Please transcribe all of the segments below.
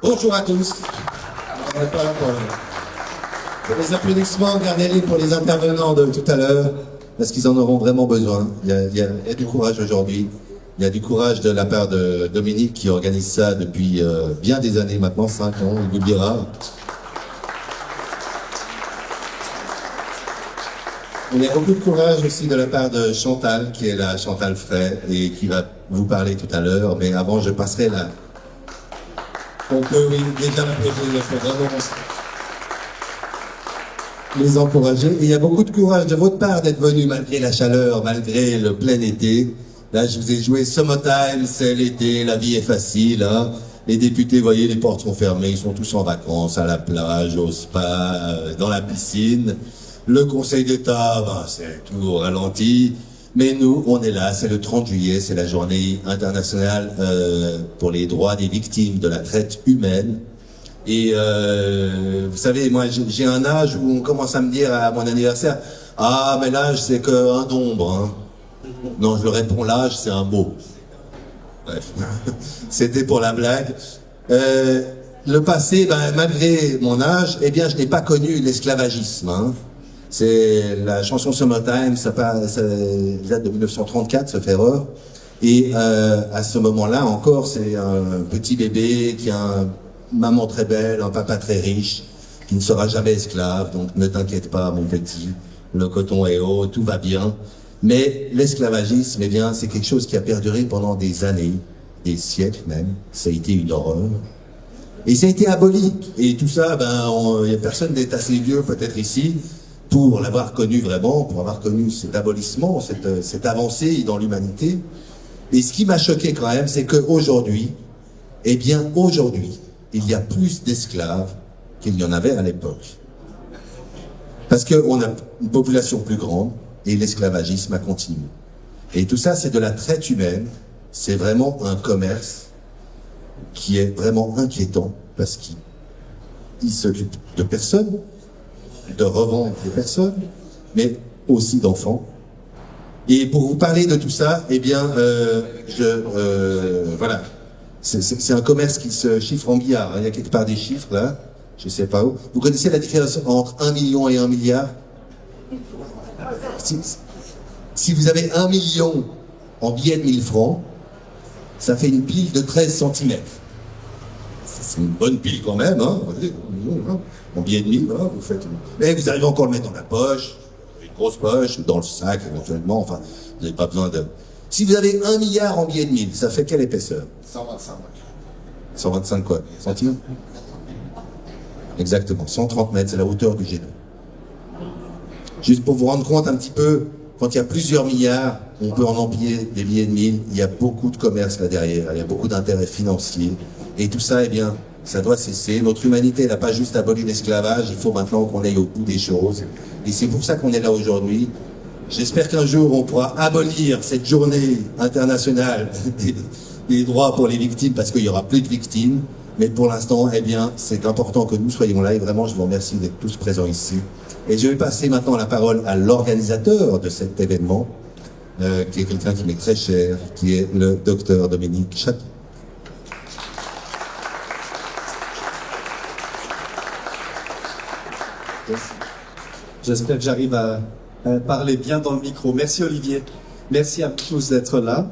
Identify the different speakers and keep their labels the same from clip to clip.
Speaker 1: Bonjour à tous. On n'est pas là pour les applaudissements, gardez-les pour les intervenants de tout à l'heure, parce qu'ils en auront vraiment besoin. Il y a du courage aujourd'hui. Il y a du courage de la part de Dominique qui organise ça depuis bien des années maintenant, 5 ans, il vous le dira. Il y a beaucoup de courage aussi de la part de Chantal, qui est là, Chantal Fray, et qui va vous parler tout à l'heure. Mais avant, je passerai là. On peut, oui, déjà l'applaudir, vraiment les encourager. Et il y a beaucoup de courage de votre part d'être venu malgré la chaleur, malgré le plein été. Là, je vous ai joué Summertime, c'est l'été, la vie est facile. Hein. Les députés, vous voyez, les portes sont fermées, ils sont tous en vacances, à la plage, au spa, dans la piscine. Le Conseil d'État, ben, c'est tout au ralenti. Mais nous, on est là, c'est le 30 juillet, c'est la journée internationale pour les droits des victimes de la traite humaine. Et vous savez, moi j'ai un âge où on commence à me dire à mon anniversaire, ah mais l'âge c'est qu'un nombre. Hein. Non, je le réponds, l'âge c'est un mot. Bref, c'était pour la blague. Le passé, ben, malgré mon âge, eh bien je n'ai pas connu l'esclavagisme. Hein. C'est la chanson Summertime, ça date de 1934, sauf erreur. Et à ce moment-là encore, c'est un petit bébé qui a une maman très belle, un papa très riche, qui ne sera jamais esclave. Donc ne t'inquiète pas, mon petit, le coton est haut, tout va bien. Mais l'esclavagisme, eh bien, c'est quelque chose qui a perduré pendant des années, des siècles même. Ça a été une horreur. Et ça a été aboli. Et tout ça, ben, il y a personne n'est assez vieux peut-être ici pour l'avoir connu vraiment, pour avoir connu cet abolissement, cette avancée dans l'humanité. Et ce qui m'a choqué quand même, c'est qu'aujourd'hui, eh bien aujourd'hui, il y a plus d'esclaves qu'il y en avait à l'époque. Parce qu'on a une population plus grande et l'esclavagisme a continué. Et tout ça, c'est de la traite humaine, c'est vraiment un commerce qui est vraiment inquiétant parce qu'il s'occupe de personnes, de revendre des personnes, mais aussi d'enfants. Et pour vous parler de tout ça, eh bien, voilà, c'est un commerce qui se chiffre en milliards. Il y a quelque part des chiffres là, je sais pas où. Vous connaissez la différence entre 1 million et 1 milliard? Si vous avez 1 million en billets de 1000 francs, ça fait une pile de 13 cm. C'est une bonne pile quand même, hein. En billet de 1000, hein, vous faites. Mais vous arrivez encore à le mettre dans la poche, une grosse poche, dans le sac éventuellement, enfin, vous n'avez pas besoin de... Si vous avez 1 milliard en billets de 1000, ça fait quelle épaisseur?
Speaker 2: 125.
Speaker 1: 125 quoi? Centimètres? Exactement, 130 mètres, c'est la hauteur du G2. Juste pour vous rendre compte un petit peu, quand il y a plusieurs milliards, on peut en empiler des billets de 1000, il y a beaucoup de commerce là derrière, il y a beaucoup d'intérêts financiers, et tout ça, eh bien, ça doit cesser. Notre humanité n'a pas juste aboli l'esclavage, il faut maintenant qu'on aille au bout des choses. Et c'est pour ça qu'on est là aujourd'hui. J'espère qu'un jour on pourra abolir cette journée internationale des droits pour les victimes, parce qu'il n'y aura plus de victimes. Mais pour l'instant, eh bien, c'est important que nous soyons là. Et vraiment, je vous remercie d'être tous présents ici. Et je vais passer maintenant la parole à l'organisateur de cet événement, qui est quelqu'un qui m'est très cher, qui est le docteur Dominique Château.
Speaker 2: J'espère que j'arrive à parler bien dans le micro. Merci Olivier. Merci à tous d'être là.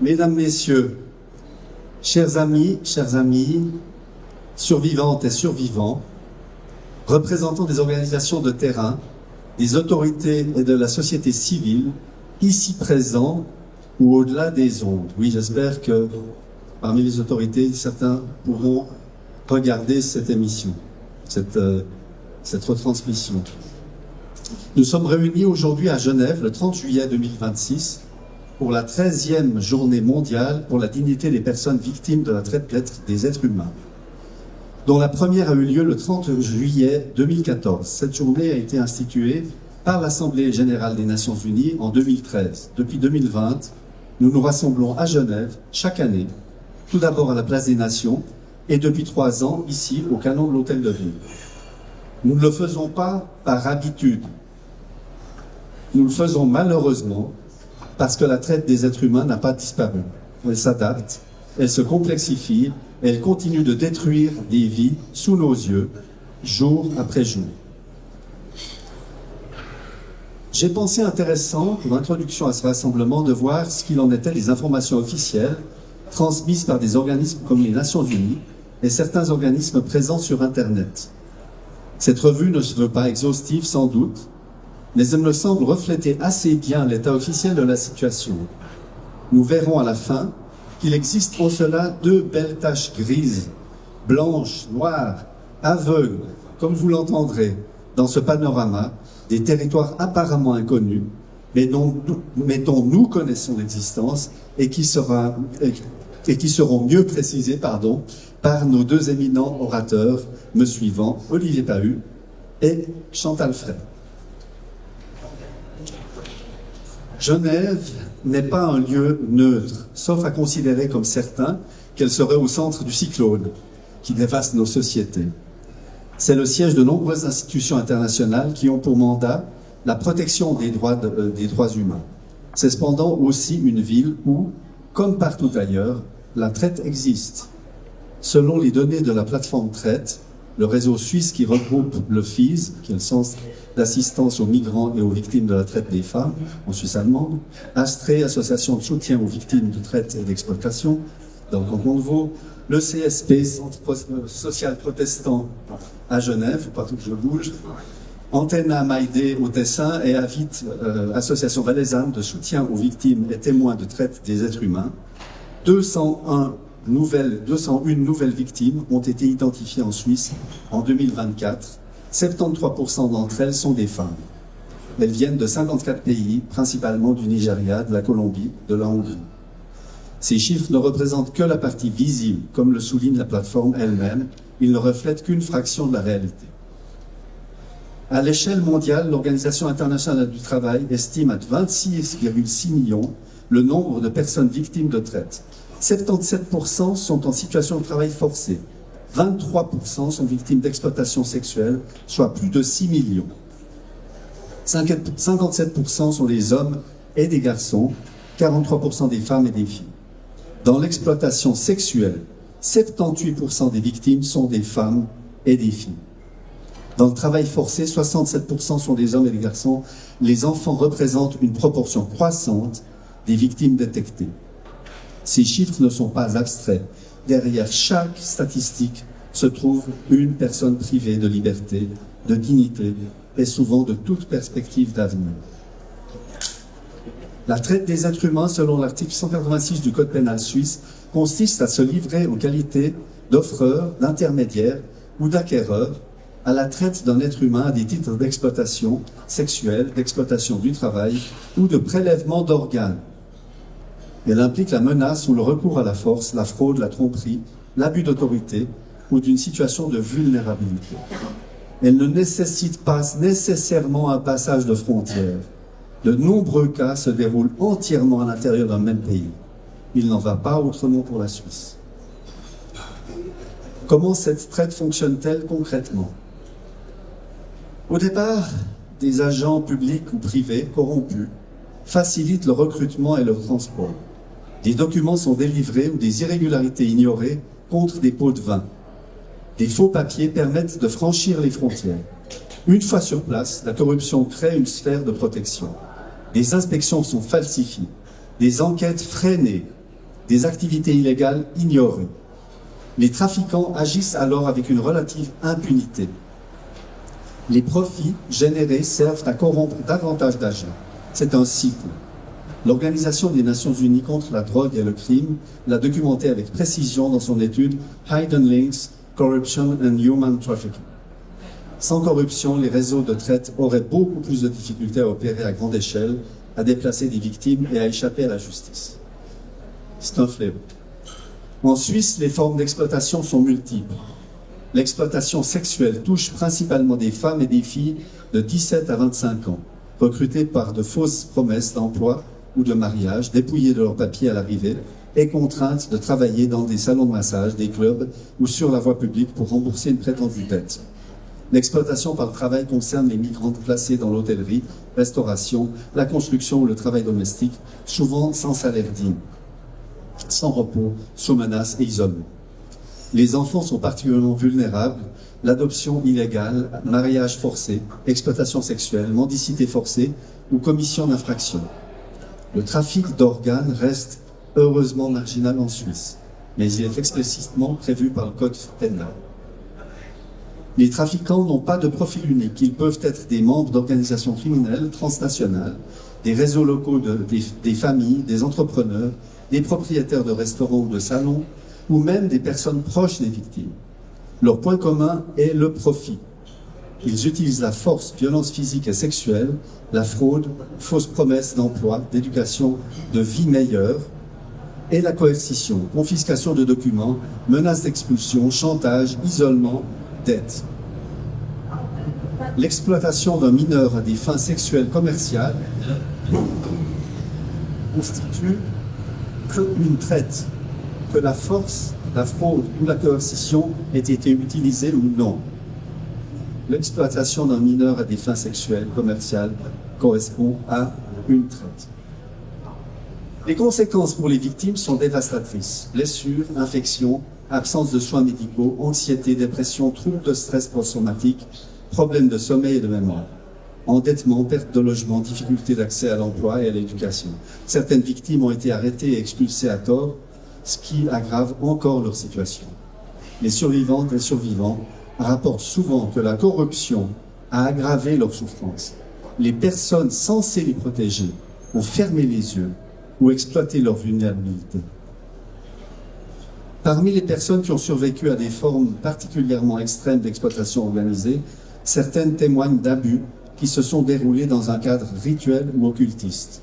Speaker 2: Mesdames, Messieurs, chers amis, survivantes et survivants, représentants des organisations de terrain, des autorités et de la société civile, ici présents ou au-delà des ondes. Oui, j'espère que parmi les autorités, certains pourront regarder cette émission, cette retransmission. Nous sommes réunis aujourd'hui à Genève, le 30 juillet 2026, pour la 13e journée mondiale pour la dignité des personnes victimes de la traite des êtres humains, dont la première a eu lieu le 30 juillet 2014. Cette journée a été instituée par l'Assemblée générale des Nations unies en 2013. Depuis 2020, nous nous rassemblons à Genève chaque année, tout d'abord à la Place des Nations et depuis 3 ans ici au canon de l'Hôtel de Ville. Nous ne le faisons pas par habitude. Nous le faisons malheureusement parce que la traite des êtres humains n'a pas disparu. Elle s'adapte, elle se complexifie, elle continue de détruire des vies sous nos yeux, jour après jour. J'ai pensé intéressant, pour l'introduction à ce rassemblement, de voir ce qu'il en était des informations officielles transmises par des organismes comme les Nations Unies et certains organismes présents sur Internet. Cette revue ne se veut pas exhaustive sans doute, mais elle me semble refléter assez bien l'état officiel de la situation. Nous verrons à la fin qu'il existe en cela 2 belles taches grises, blanches, noires, aveugles, comme vous l'entendrez, dans ce panorama, des territoires apparemment inconnus, mais dont nous connaissons l'existence et qui seront mieux précisés par nos 2 éminents orateurs me suivant, Olivier Pahu et Chantal Frey. Genève n'est pas un lieu neutre, sauf à considérer comme certains qu'elle serait au centre du cyclone qui dévaste nos sociétés. C'est le siège de nombreuses institutions internationales qui ont pour mandat la protection des droits humains. C'est cependant aussi une ville où, comme partout ailleurs, la traite existe. Selon les données de la plateforme Traite, le réseau suisse qui regroupe le FIS, qui est le Centre d'assistance aux migrants et aux victimes de la traite des femmes, en Suisse allemande, ASTRE, Association de soutien aux victimes de traite et d'exploitation, dans le canton de Vaud, le CSP, Centre social protestant à Genève, partout que je bouge, Antena Maïdé au Tessin et Avit, Association valaisanne de soutien aux victimes et témoins de traite des êtres humains. 201 nouvelles victimes ont été identifiées en Suisse en 2024. 73% d'entre elles sont des femmes. Elles viennent de 54 pays, principalement du Nigeria, de la Colombie, de la Hongrie. Ces chiffres ne représentent que la partie visible, comme le souligne la plateforme elle-même. Ils ne reflètent qu'une fraction de la réalité. À l'échelle mondiale, l'Organisation internationale du travail estime à 26,6 millions le nombre de personnes victimes de traite. 77% sont en situation de travail forcé. 23% sont victimes d'exploitation sexuelle, soit plus de 6 millions. 57% sont des hommes et des garçons, 43% des femmes et des filles. Dans l'exploitation sexuelle, 78% des victimes sont des femmes et des filles. Dans le travail forcé, 67% sont des hommes et des garçons. Les enfants représentent une proportion croissante des victimes détectées. Ces chiffres ne sont pas abstraits. Derrière chaque statistique se trouve une personne privée de liberté, de dignité et souvent de toute perspective d'avenir. La traite des êtres humains, selon l'article 186 du Code pénal suisse, consiste à se livrer en qualité d'offreur, d'intermédiaire ou d'acquéreur à la traite d'un être humain à des titres d'exploitation sexuelle, d'exploitation du travail ou de prélèvement d'organes. Elle implique la menace ou le recours à la force, la fraude, la tromperie, l'abus d'autorité ou d'une situation de vulnérabilité. Elle ne nécessite pas nécessairement un passage de frontières. De nombreux cas se déroulent entièrement à l'intérieur d'un même pays. Il n'en va pas autrement pour la Suisse. Comment cette traite fonctionne-t-elle concrètement? Au départ, des agents publics ou privés corrompus facilitent le recrutement et le transport. Des documents sont délivrés ou des irrégularités ignorées contre des pots de vin. Des faux papiers permettent de franchir les frontières. Une fois sur place, la corruption crée une sphère de protection. Des inspections sont falsifiées, des enquêtes freinées, des activités illégales ignorées. Les trafiquants agissent alors avec une relative impunité. Les profits générés servent à corrompre davantage d'agents. C'est un cycle. L'Organisation des Nations Unies contre la drogue et le crime l'a documenté avec précision dans son étude Hidden Links, Corruption and Human Trafficking. Sans corruption, les réseaux de traite auraient beaucoup plus de difficultés à opérer à grande échelle, à déplacer des victimes et à échapper à la justice. C'est un fléau. En Suisse, les formes d'exploitation sont multiples. L'exploitation sexuelle touche principalement des femmes et des filles de 17 à 25 ans, recrutées par de fausses promesses d'emploi ou de mariage, dépouillées de leurs papiers à l'arrivée et contraintes de travailler dans des salons de massage, des clubs ou sur la voie publique pour rembourser une prétendue dette. L'exploitation par le travail concerne les migrantes placées dans l'hôtellerie, restauration, la construction ou le travail domestique, souvent sans salaire digne, sans repos, sous menace et isolement. Les enfants sont particulièrement vulnérables. L'adoption illégale, mariage forcé, exploitation sexuelle, mendicité forcée ou commission d'infractions. Le trafic d'organes reste heureusement marginal en Suisse, mais il est explicitement prévu par le code pénal. Les trafiquants n'ont pas de profil unique. Ils peuvent être des membres d'organisations criminelles transnationales, des réseaux locaux des familles, des entrepreneurs, des propriétaires de restaurants ou de salons, ou même des personnes proches des victimes. Leur point commun est le profit. Ils utilisent la force, violence physique et sexuelle, la fraude, fausses promesses d'emploi, d'éducation, de vie meilleure, et la coercition, confiscation de documents, menaces d'expulsion, chantage, isolement, dette. L'exploitation d'un mineur à des fins sexuelles commerciales constitue une traite, que la force, la fraude ou la coercition ait été utilisée ou non. L'exploitation d'un mineur à des fins sexuelles commerciales correspond à une traite. Les conséquences pour les victimes sont dévastatrices. Blessures, infections, absence de soins médicaux, anxiété, dépression, troubles de stress post-traumatique, problèmes de sommeil et de mémoire, endettement, perte de logement, difficulté d'accès à l'emploi et à l'éducation. Certaines victimes ont été arrêtées et expulsées à tort, ce qui aggrave encore leur situation. Les survivantes et survivants rapportent souvent que la corruption a aggravé leur souffrance. Les personnes censées les protéger ont fermé les yeux ou exploité leur vulnérabilité. Parmi les personnes qui ont survécu à des formes particulièrement extrêmes d'exploitation organisée, certaines témoignent d'abus qui se sont déroulés dans un cadre rituel ou occultiste.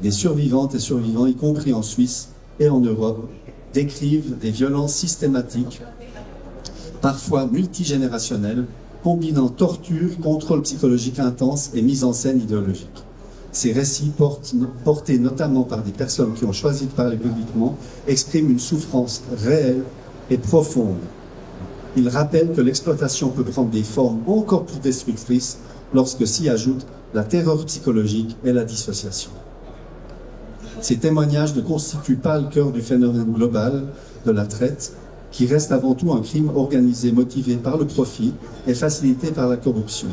Speaker 2: Des survivantes et survivants, y compris en Suisse et en Europe, décrivent des violences systématiques, parfois multigénérationnelles, combinant torture, contrôle psychologique intense et mise en scène idéologique. Ces récits, portés notamment par des personnes qui ont choisi de parler publiquement, expriment une souffrance réelle et profonde. Ils rappellent que l'exploitation peut prendre des formes encore plus destructrices lorsque s'y ajoute la terreur psychologique et la dissociation. Ces témoignages ne constituent pas le cœur du phénomène global de la traite, qui reste avant tout un crime organisé, motivé par le profit et facilité par la corruption.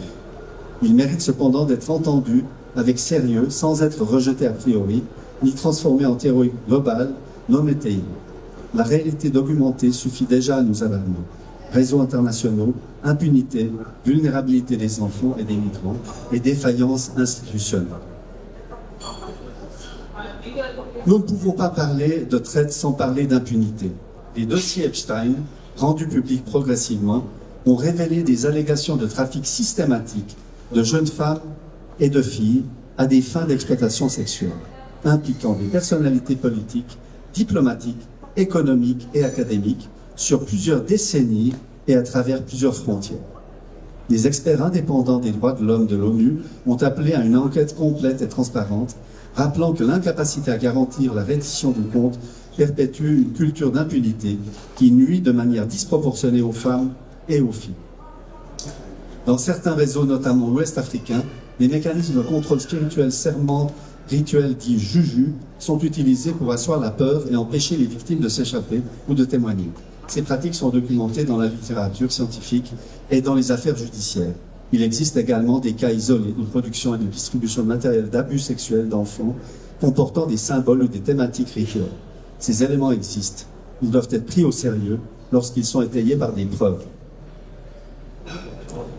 Speaker 2: Ils méritent cependant d'être entendus avec sérieux, sans être rejetés a priori, ni transformés en théorie globale, non étayée. La réalité documentée suffit déjà à nous alarmer. Réseaux internationaux, impunité, vulnérabilité des enfants et des migrants, et défaillance institutionnelle. Nous ne pouvons pas parler de traite sans parler d'impunité. Les dossiers Epstein, rendus publics progressivement, ont révélé des allégations de trafic systématique de jeunes femmes et de filles à des fins d'exploitation sexuelle, impliquant des personnalités politiques, diplomatiques, économiques et académiques sur plusieurs décennies et à travers plusieurs frontières. Les experts indépendants des droits de l'homme de l'ONU ont appelé à une enquête complète et transparente, rappelant que l'incapacité à garantir la reddition des comptes perpétue une culture d'impunité qui nuit de manière disproportionnée aux femmes et aux filles. Dans certains réseaux, notamment ouest-africains, les mécanismes de contrôle spirituel, serment, rituels dits juju, sont utilisés pour asseoir la peur et empêcher les victimes de s'échapper ou de témoigner. Ces pratiques sont documentées dans la littérature scientifique et dans les affaires judiciaires. Il existe également des cas isolés de production et de distribution de matériel d'abus sexuels d'enfants comportant des symboles ou des thématiques rituelles. Ces éléments existent. Ils doivent être pris au sérieux lorsqu'ils sont étayés par des preuves.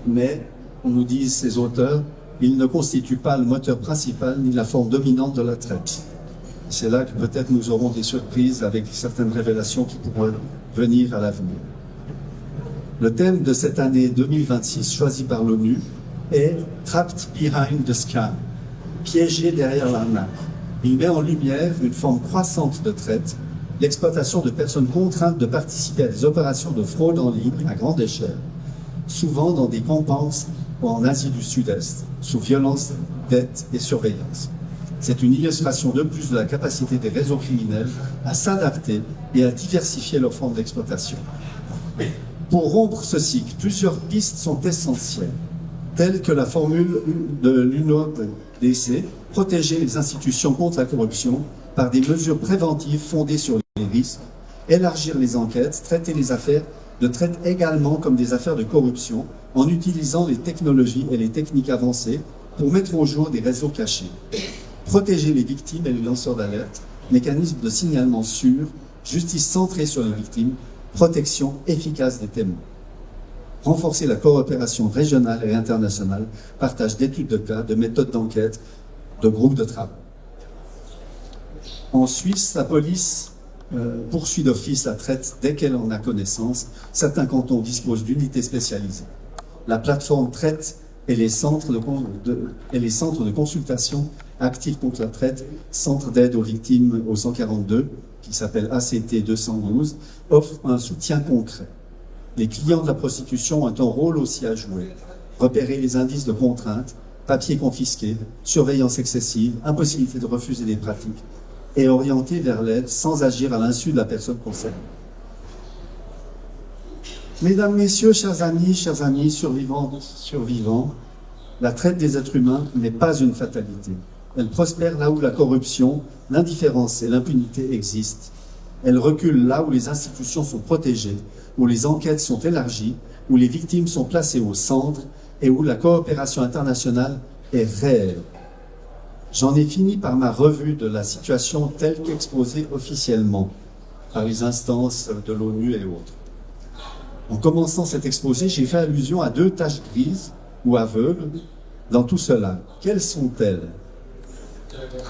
Speaker 2: Mais, on nous dit ces auteurs, ils ne constituent pas le moteur principal ni la forme dominante de la traite. C'est là que peut-être nous aurons des surprises avec certaines révélations qui pourront venir à l'avenir. Le thème de cette année 2026 choisi par l'ONU est « Trapped behind the scam », piégé derrière l'arnaque. Il met en lumière une forme croissante de traite, l'exploitation de personnes contraintes de participer à des opérations de fraude en ligne à grande échelle, souvent dans des compenses ou en Asie du Sud-Est, sous violence, dette et surveillance. C'est une illustration de plus de la capacité des réseaux criminels à s'adapter et à diversifier leurs formes d'exploitation. Pour rompre ce cycle, plusieurs pistes sont essentielles, telles que la formule de l'UNODC, protéger les institutions contre la corruption par des mesures préventives fondées sur les risques, élargir les enquêtes, traiter les affaires également comme des affaires de corruption en utilisant les technologies et les techniques avancées pour mettre au jour des réseaux cachés. Protéger les victimes et les lanceurs d'alerte, mécanisme de signalement sûr, justice centrée sur les victimes, protection efficace des témoins. Renforcer la coopération régionale et internationale, partage d'études de cas, de méthodes d'enquête, de groupes de travail. En Suisse, la police poursuit d'office la traite dès qu'elle en a connaissance. Certains cantons disposent d'unités spécialisées. La plateforme traite et les centres de consultation actifs contre la traite, centre d'aide aux victimes au 142, qui s'appelle ACT 212, offre un soutien concret. Les clients de la prostitution ont un rôle aussi à jouer. Repérer les indices de contrainte, papiers confisqués, surveillance excessive, impossibilité de refuser des pratiques, et orienter vers l'aide sans agir à l'insu de la personne concernée. Mesdames, Messieurs, chers amis, survivants, la traite des êtres humains n'est pas une fatalité. Elle prospère là où la corruption, l'indifférence et l'impunité existent. Elle recule là où les institutions sont protégées, où les enquêtes sont élargies, où les victimes sont placées au centre et où la coopération internationale est réelle. J'en ai fini par ma revue de la situation telle qu'exposée officiellement par les instances de l'ONU et autres. En commençant cet exposé, j'ai fait allusion à 2 taches grises ou aveugles dans tout cela. Quelles sont-elles?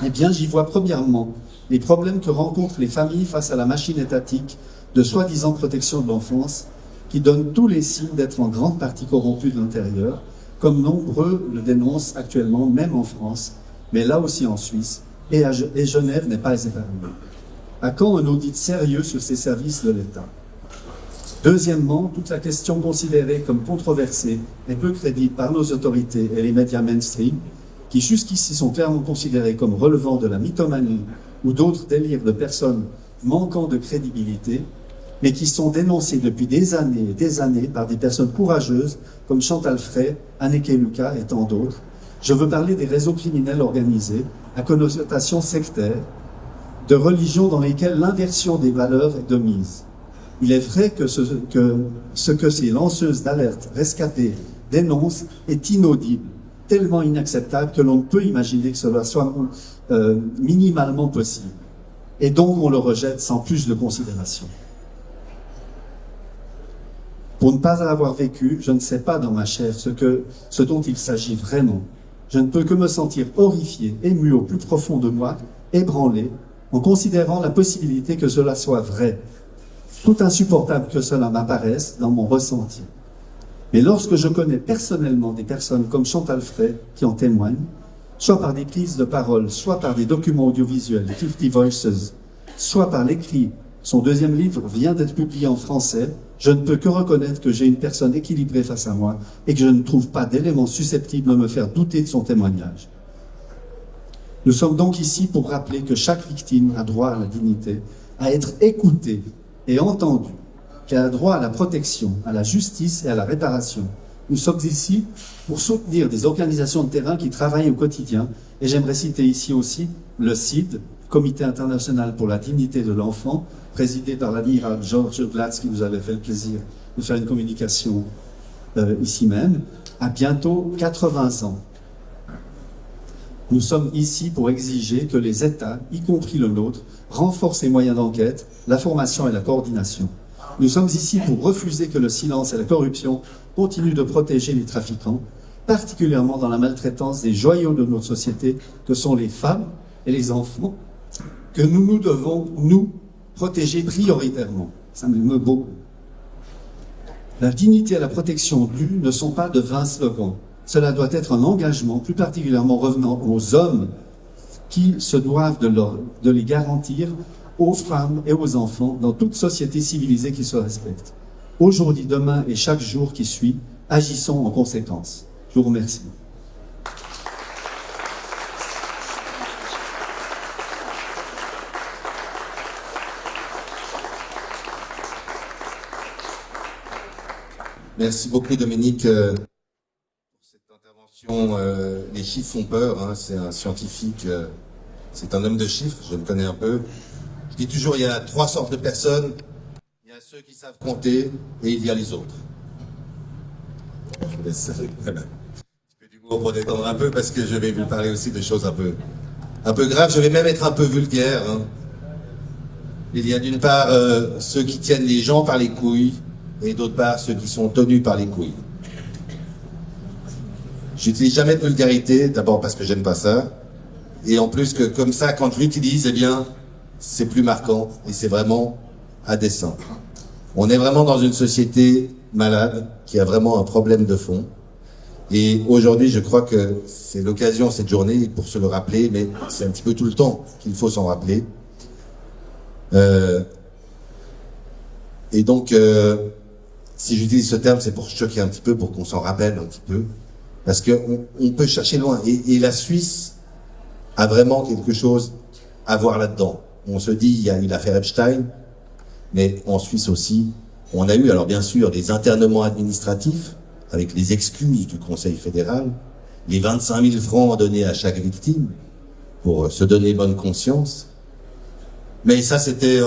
Speaker 2: Eh bien, j'y vois premièrement les problèmes que rencontrent les familles face à la machine étatique de soi-disant protection de l'enfance, qui donne tous les signes d'être en grande partie corrompue de l'intérieur, comme nombreux le dénoncent actuellement, même en France, mais là aussi en Suisse, et Genève n'est pas épargnée. À quand un audit sérieux sur ces services de l'État? Deuxièmement, toute la question considérée comme controversée et peu crédible par nos autorités et les médias mainstream, qui jusqu'ici sont clairement considérés comme relevant de la mythomanie ou d'autres délires de personnes manquant de crédibilité, mais qui sont dénoncés depuis des années et des années par des personnes courageuses comme Chantal Frey, Anneke Lucas et tant d'autres. Je veux parler des réseaux criminels organisés, à connotation sectaire, de religions dans lesquelles l'inversion des valeurs est de mise. Il est vrai que ce que ces lanceuses d'alerte rescapées dénoncent est inaudible, tellement inacceptable que l'on ne peut imaginer que cela soit minimalement possible. Et donc on le rejette sans plus de considération. Pour ne pas l'avoir vécu, je ne sais pas dans ma chair ce dont il s'agit vraiment. Je ne peux que me sentir horrifié, ému au plus profond de moi, ébranlé, en considérant la possibilité que cela soit vrai. Tout insupportable que cela m'apparaisse dans mon ressenti. Mais lorsque je connais personnellement des personnes comme Chantal Frey qui en témoignent, soit par des prises de parole, soit par des documents audiovisuels, 50 Voices, soit par l'écrit, son 2e livre vient d'être publié en français, je ne peux que reconnaître que j'ai une personne équilibrée face à moi et que je ne trouve pas d'éléments susceptibles de me faire douter de son témoignage. Nous sommes donc ici pour rappeler que chaque victime a droit à la dignité, à être écoutée et entendue, qu'elle a droit à la protection, à la justice et à la réparation. Nous sommes ici pour soutenir des organisations de terrain qui travaillent au quotidien, et j'aimerais citer ici aussi le CID, Comité international pour la dignité de l'enfant, présidé par l'admirable Georges Glatz, qui nous avait fait le plaisir de faire une communication ici même, à bientôt 80 ans. Nous sommes ici pour exiger que les États, y compris le nôtre, renforcent les moyens d'enquête, la formation et la coordination. Nous sommes ici pour refuser que le silence et la corruption continuent de protéger les trafiquants, particulièrement dans la maltraitance des joyaux de notre société, que sont les femmes et les enfants, que nous devons, nous, protéger prioritairement. Ça m'émeut beaucoup. La dignité et la protection due ne sont pas de vains slogans. Cela doit être un engagement, plus particulièrement revenant aux hommes qui se doivent de les garantir aux femmes et aux enfants dans toute société civilisée qui se respecte. Aujourd'hui, demain et chaque jour qui suit, agissons en conséquence. Je vous remercie.
Speaker 1: Merci beaucoup Dominique pour cette intervention. Les chiffres font peur, hein. C'est un scientifique, c'est un homme de chiffres, je le connais un peu. Je dis toujours, il y a 3 sortes de personnes. Il y a ceux qui savent compter et il y a les autres. Je vous laisse un petit peu d'humour pour détendre un peu parce que je vais vous parler aussi de choses un peu graves. Je vais même être un peu vulgaire, hein. Il y a d'une part ceux qui tiennent les gens par les couilles et d'autre part ceux qui sont tenus par les couilles. J'utilise jamais de vulgarité, d'abord parce que j'aime pas ça, et en plus que comme ça, quand je l'utilise, eh bien, c'est plus marquant et c'est vraiment à dessein. On est vraiment dans une société malade qui a vraiment un problème de fond. Et aujourd'hui, je crois que c'est l'occasion, cette journée, pour se le rappeler, mais c'est un petit peu tout le temps qu'il faut s'en rappeler. Et donc, si j'utilise ce terme, c'est pour choquer un petit peu, pour qu'on s'en rappelle un petit peu. Parce on peut chercher loin. Et la Suisse a vraiment quelque chose à voir là-dedans. On se dit, il y a eu l'affaire Epstein, mais en Suisse aussi, on a eu, alors bien sûr, des internements administratifs, avec les excuses du Conseil fédéral, les 25 000 francs donnés à chaque victime, pour se donner bonne conscience. Mais ça, c'était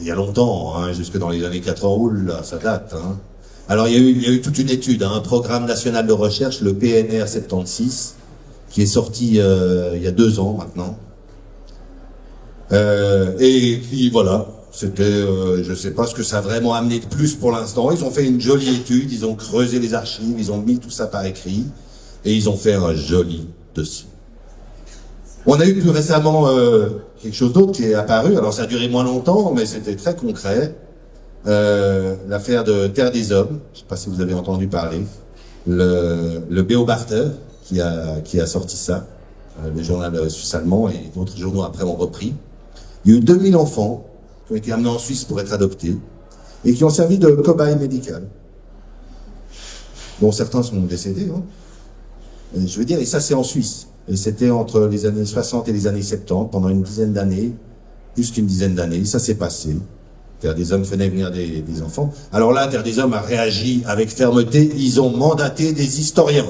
Speaker 1: il y a longtemps, hein, jusque dans les années 80, là, ça date. Hein. Alors, il y a eu toute une étude, hein, un programme national de recherche, le PNR 76, qui est sorti il y a 2 ans maintenant. Et puis voilà, c'était, je sais pas ce que ça a vraiment amené de plus pour l'instant. Ils ont fait une jolie étude, ils ont creusé les archives, ils ont mis tout ça par écrit, et ils ont fait un joli dossier. On a eu plus récemment quelque chose d'autre qui est apparu, alors ça a duré moins longtemps, mais c'était très concret. L'affaire de Terre des Hommes, je sais pas si vous avez entendu parler, le Beobachter qui a sorti ça, le journal suisse-allemand et d'autres journaux après ont repris. Il y a eu 2000 enfants qui ont été amenés en Suisse pour être adoptés et qui ont servi de cobaye médicale. Bon, certains sont décédés, hein. Et je veux dire, et ça c'est en Suisse. Et c'était entre les années 60 et les années 70, pendant une dizaine d'années, plus qu'une dizaine d'années, ça s'est passé. Terre des Hommes faisait venir des enfants. Alors là, Terre des Hommes a réagi avec fermeté, ils ont mandaté des historiens.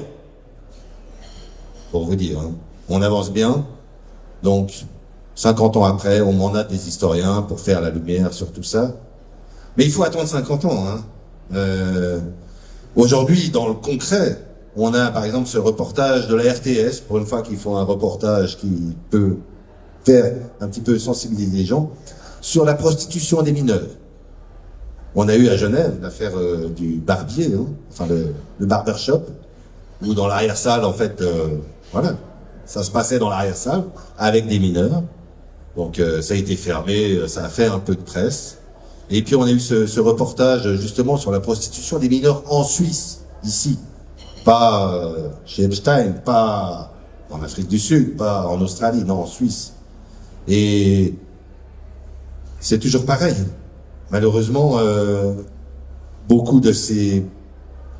Speaker 1: Pour vous dire, hein. On avance bien, donc 50 ans après, on mandate des historiens pour faire la lumière sur tout ça. Mais il faut attendre 50 ans. Hein. Aujourd'hui, dans le concret, on a par exemple ce reportage de la RTS, pour une fois qu'ils font un reportage qui peut faire un petit peu sensibiliser les gens, sur la prostitution des mineurs. On a eu à Genève l'affaire du barbier, hein, enfin le barbershop, où dans l'arrière-salle, en fait, voilà, ça se passait dans l'arrière-salle avec des mineurs. Donc ça a été fermé, ça a fait un peu de presse. Et puis on a eu ce reportage justement sur la prostitution des mineurs en Suisse, ici. Pas chez Epstein, pas en Afrique du Sud, pas en Australie, non, en Suisse. Et c'est toujours pareil. Malheureusement, beaucoup de ces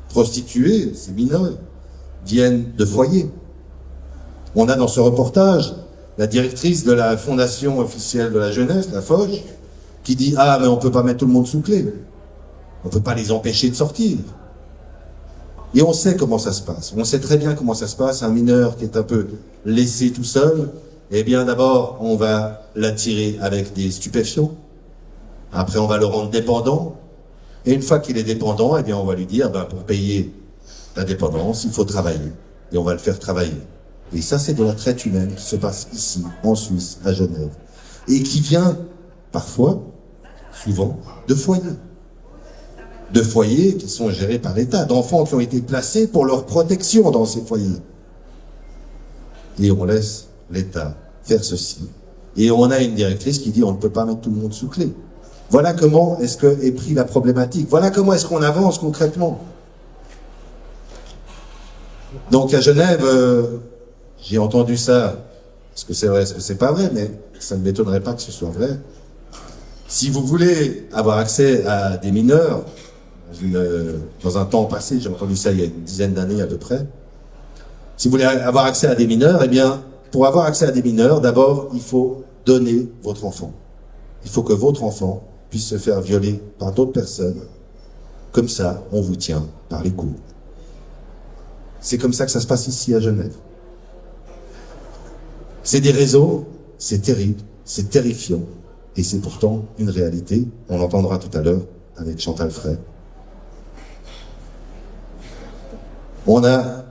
Speaker 1: prostituées, ces mineurs, viennent de foyers. On a dans ce reportage la directrice de la fondation officielle de la jeunesse, la FOJ, qui dit « Ah, mais on peut pas mettre tout le monde sous clé. On peut pas les empêcher de sortir. » Et on sait comment ça se passe. On sait très bien comment ça se passe. Un mineur qui est un peu laissé tout seul, eh bien d'abord, on va l'attirer avec des stupéfiants. Après, on va le rendre dépendant. Et une fois qu'il est dépendant, eh bien on va lui dire, pour payer la dépendance, il faut travailler. Et on va le faire travailler. Et ça, c'est de la traite humaine qui se passe ici, en Suisse, à Genève. Et qui vient, parfois, souvent, de foyers. De foyers qui sont gérés par l'État, d'enfants qui ont été placés pour leur protection dans ces foyers. Et on laisse l'État faire ceci. Et on a une directrice qui dit on ne peut pas mettre tout le monde sous clé. Voilà comment est-ce que est pris la problématique. Voilà comment est-ce qu'on avance concrètement. Donc à Genève, j'ai entendu ça, est-ce que c'est vrai, est-ce que c'est pas vrai, mais ça ne m'étonnerait pas que ce soit vrai. Si vous voulez avoir accès à des mineurs, dans un temps passé, j'ai entendu ça il y a une dizaine d'années à peu près, si vous voulez avoir accès à des mineurs, eh bien, pour avoir accès à des mineurs, d'abord, il faut donner votre enfant. Il faut que votre enfant puisse se faire violer par d'autres personnes. Comme ça, on vous tient par les couilles. C'est comme ça que ça se passe ici à Genève. C'est des réseaux, c'est terrible, c'est terrifiant, et c'est pourtant une réalité. On l'entendra tout à l'heure avec Chantal Frey. On a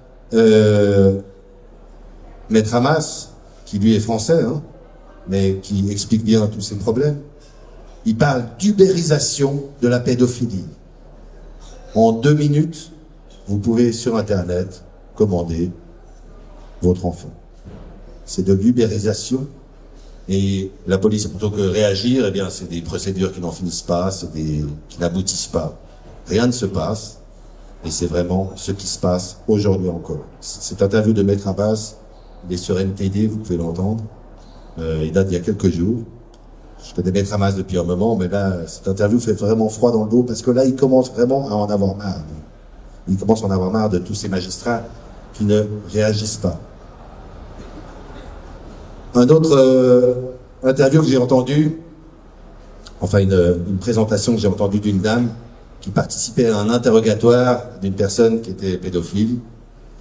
Speaker 1: Maître Hamas, qui lui est français, hein, mais qui explique bien tous ces problèmes. Il parle d'ubérisation de la pédophilie. En 2 minutes, vous pouvez sur Internet commander votre enfant. C'est de l'ubérisation. Et la police, plutôt que réagir, eh bien, c'est des procédures qui n'en finissent pas, qui n'aboutissent pas. Rien ne se passe. Et c'est vraiment ce qui se passe aujourd'hui encore. Cette interview de Maître Abbas, il est sur NTD, vous pouvez l'entendre. Il date d'il y a quelques jours. Je connais Maître Abbas depuis un moment, mais là, cette interview fait vraiment froid dans le dos, parce que là, il commence vraiment à en avoir marre. Il commence à en avoir marre de tous ces magistrats qui ne réagissent pas. Un autre interview que j'ai entendu, enfin une présentation que j'ai entendue d'une dame qui participait à un interrogatoire d'une personne qui était pédophile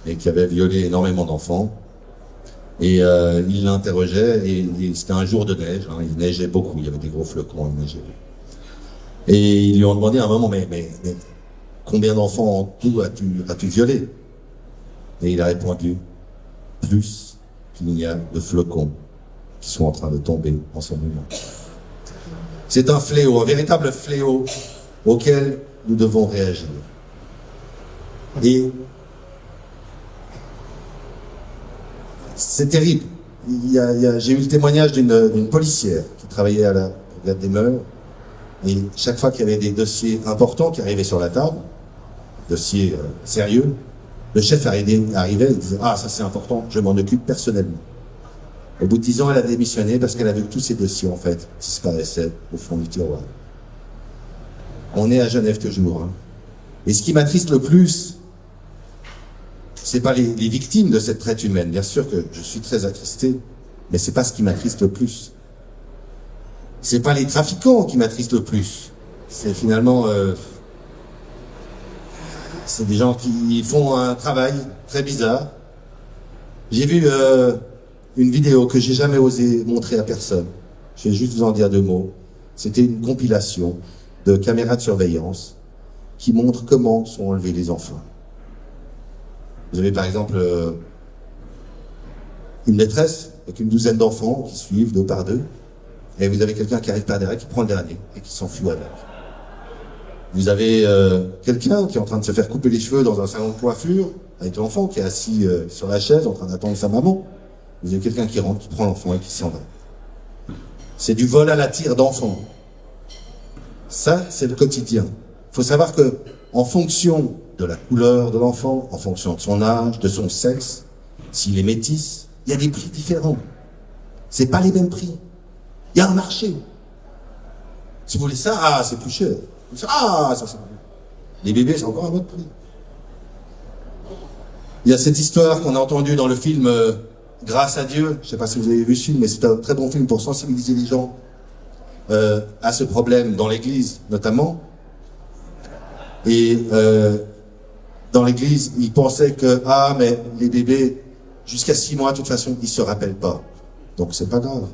Speaker 1: et qui avait violé énormément d'enfants. Et il l'interrogeait, et c'était un jour de neige, hein, il neigeait beaucoup, il y avait des gros flocons, il neigeait. Et ils lui ont demandé à un moment, mais combien d'enfants en tout as-tu violé? Et il a répondu, plus qu'il n'y a de flocons qui sont en train de tomber en ce moment. C'est un fléau, un véritable fléau auquel nous devons réagir. Et c'est terrible. J'ai eu le témoignage d'une policière qui travaillait à la brigade des mœurs, et chaque fois qu'il y avait des dossiers importants qui arrivaient sur la table, dossiers sérieux, le chef arrivait et disait « Ah, ça c'est important, je m'en occupe personnellement ». Au bout de 10 ans, elle a démissionné parce qu'elle a vu que tous ces dossiers, en fait, disparaissaient au fond du tiroir. On est à Genève toujours. Hein. Et ce qui m'attriste le plus, c'est pas les victimes de cette traite humaine. Bien sûr que je suis très attristé, mais c'est pas ce qui m'attriste le plus. C'est pas les trafiquants qui m'attristent le plus. C'est finalement... c'est des gens qui font un travail très bizarre. J'ai vu une vidéo que j'ai jamais osé montrer à personne. Je vais juste vous en dire 2 mots. C'était une compilation de caméras de surveillance qui montrent comment sont enlevés les enfants. Vous avez par exemple une maîtresse avec une douzaine d'enfants qui suivent 2 par 2, et vous avez quelqu'un qui arrive par derrière, qui prend le dernier et qui s'enfuit avec. Vous avez quelqu'un qui est en train de se faire couper les cheveux dans un salon de coiffure, avec l'enfant qui est assis sur la chaise en train d'attendre sa maman. Vous avez quelqu'un qui rentre, qui prend l'enfant et qui s'en va. C'est du vol à la tire d'enfants. Ça, c'est le quotidien. Il faut savoir que, en fonction de la couleur de l'enfant, en fonction de son âge, de son sexe, s'il est métis, il y a des prix différents. C'est pas les mêmes prix. Il y a un marché. Si vous voulez ça, ah, c'est plus cher. Ah, ça c'est plus. Les bébés, c'est encore un autre prix. Il y a cette histoire qu'on a entendue dans le film Grâce à Dieu. Je sais pas si vous avez vu ce film, mais c'est un très bon film pour sensibiliser les gens à ce problème dans l'église, notamment. Et dans l'église, ils pensaient que, ah, mais les bébés, jusqu'à 6 mois, de toute façon, ils se rappellent pas. Donc c'est pas grave.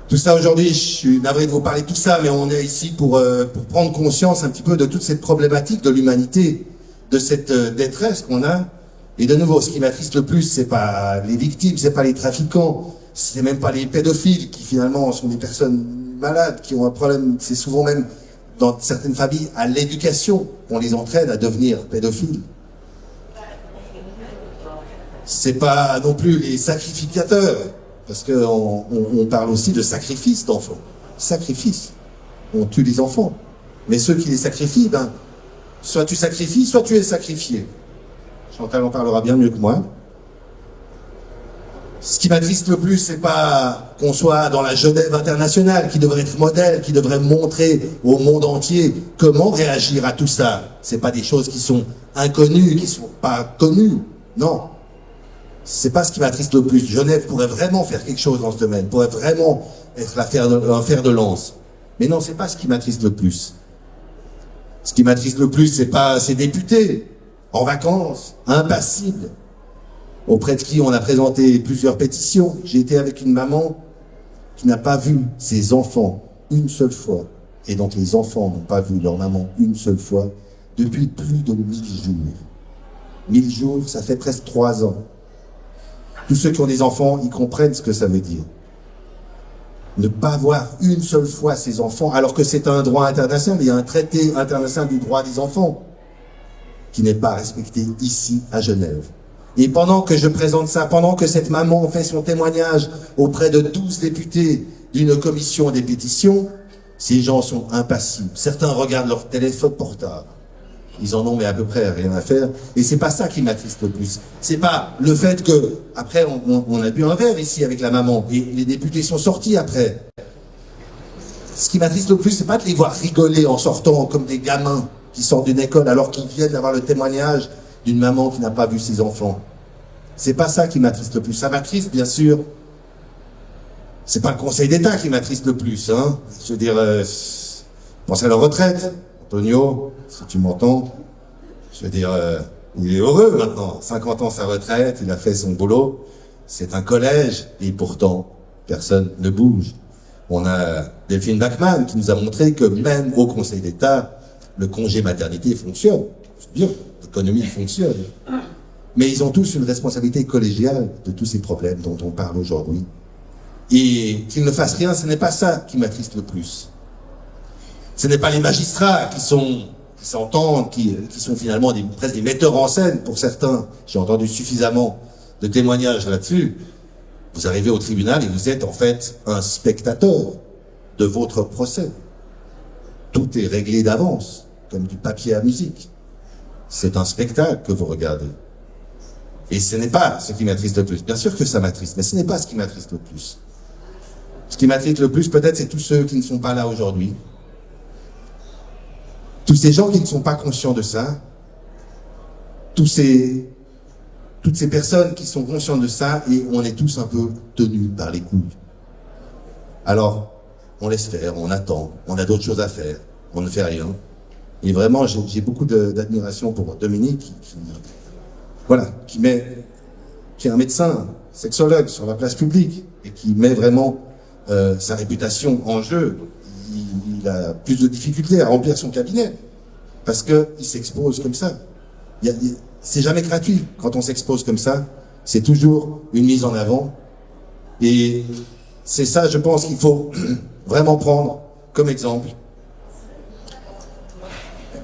Speaker 1: Tout ça aujourd'hui, je suis navré de vous parler de tout ça, mais on est ici pour prendre conscience un petit peu de toute cette problématique de l'humanité, de cette détresse qu'on a. Et de nouveau, ce qui m'attriste le plus, c'est pas les victimes, c'est pas les trafiquants, c'est même pas les pédophiles qui finalement sont des personnes malades, qui ont un problème. C'est souvent même, dans certaines familles, à l'éducation qu'on les entraîne à devenir pédophiles. C'est pas non plus les sacrificateurs, parce qu'on parle aussi de sacrifice d'enfants. Sacrifice. On tue les enfants. Mais ceux qui les sacrifient, ben, soit tu sacrifies, soit tu es sacrifié. Chantal en parlera bien mieux que moi. Ce qui m'attriste le plus, c'est pas qu'on soit dans la Genève internationale, qui devrait être modèle, qui devrait montrer au monde entier comment réagir à tout ça. C'est pas des choses qui sont inconnues, qui sont pas connues. Non. C'est pas ce qui m'attriste le plus. Genève pourrait vraiment faire quelque chose dans ce domaine, pourrait vraiment être un fer de lance. Mais non, c'est pas ce qui m'attriste le plus. Ce qui m'attriste le plus, c'est pas ces députés, en vacances, impassibles, auprès de qui on a présenté plusieurs pétitions. J'ai été avec une maman qui n'a pas vu ses enfants une seule fois, et donc les enfants n'ont pas vu leur maman une seule fois, depuis plus de 1000 jours. 1000 jours, ça fait presque 3 ans. Tous ceux qui ont des enfants, ils comprennent ce que ça veut dire. Ne pas voir une seule fois ses enfants, alors que c'est un droit international, il y a un traité international du droit des enfants, qui n'est pas respecté ici à Genève. Et pendant que je présente ça, pendant que cette maman fait son témoignage auprès de 12 députés d'une commission des pétitions, ces gens sont impassibles. Certains regardent leur téléphone portable. Ils en ont mais à peu près rien à faire. Et c'est pas ça qui m'attriste le plus. C'est pas le fait que, après, on a bu un verre ici avec la maman, et les députés sont sortis après. Ce qui m'attriste le plus, c'est pas de les voir rigoler en sortant comme des gamins qui sortent d'une école alors qu'ils viennent d'avoir le témoignage d'une maman qui n'a pas vu ses enfants. C'est pas ça qui m'attriste le plus. Ça m'attriste, bien sûr. C'est pas le Conseil d'État qui m'attriste le plus, hein. Je veux dire, pensez à la retraite. Antonio, si tu m'entends, je veux dire, il est heureux maintenant. 50 ans sa retraite, il a fait son boulot. C'est un collège, et pourtant, personne ne bouge. On a Delphine Bachmann qui nous a montré que même au Conseil d'État, le congé maternité fonctionne. C'est bien, l'économie fonctionne. Mais ils ont tous une responsabilité collégiale de tous ces problèmes dont on parle aujourd'hui. Et qu'ils ne fassent rien, ce n'est pas ça qui m'attriste le plus. Ce n'est pas les magistrats qui s'entendent, qui sont finalement presque des metteurs en scène pour certains. J'ai entendu suffisamment de témoignages là-dessus. Vous arrivez au tribunal et vous êtes en fait un spectateur de votre procès. Tout est réglé d'avance, comme du papier à musique. C'est un spectacle que vous regardez. Et ce n'est pas ce qui m'attriste le plus. Bien sûr que ça m'attriste, mais ce n'est pas ce qui m'attriste le plus. Ce qui m'attriste le plus, peut-être, c'est tous ceux qui ne sont pas là aujourd'hui. Tous ces gens qui ne sont pas conscients de ça. Toutes ces personnes qui sont conscientes de ça, et on est tous un peu tenus par les couilles. Alors, on laisse faire, on attend, on a d'autres choses à faire, on ne fait rien. Et vraiment, j'ai beaucoup d'admiration pour Dominique, qui est un médecin, sexologue sur la place publique, et qui met vraiment sa réputation en jeu. Il a plus de difficultés à remplir son cabinet, parce qu'il s'expose comme ça. C'est jamais gratuit quand on s'expose comme ça, c'est toujours une mise en avant. Et c'est ça, je pense, qu'il faut vraiment prendre comme exemple.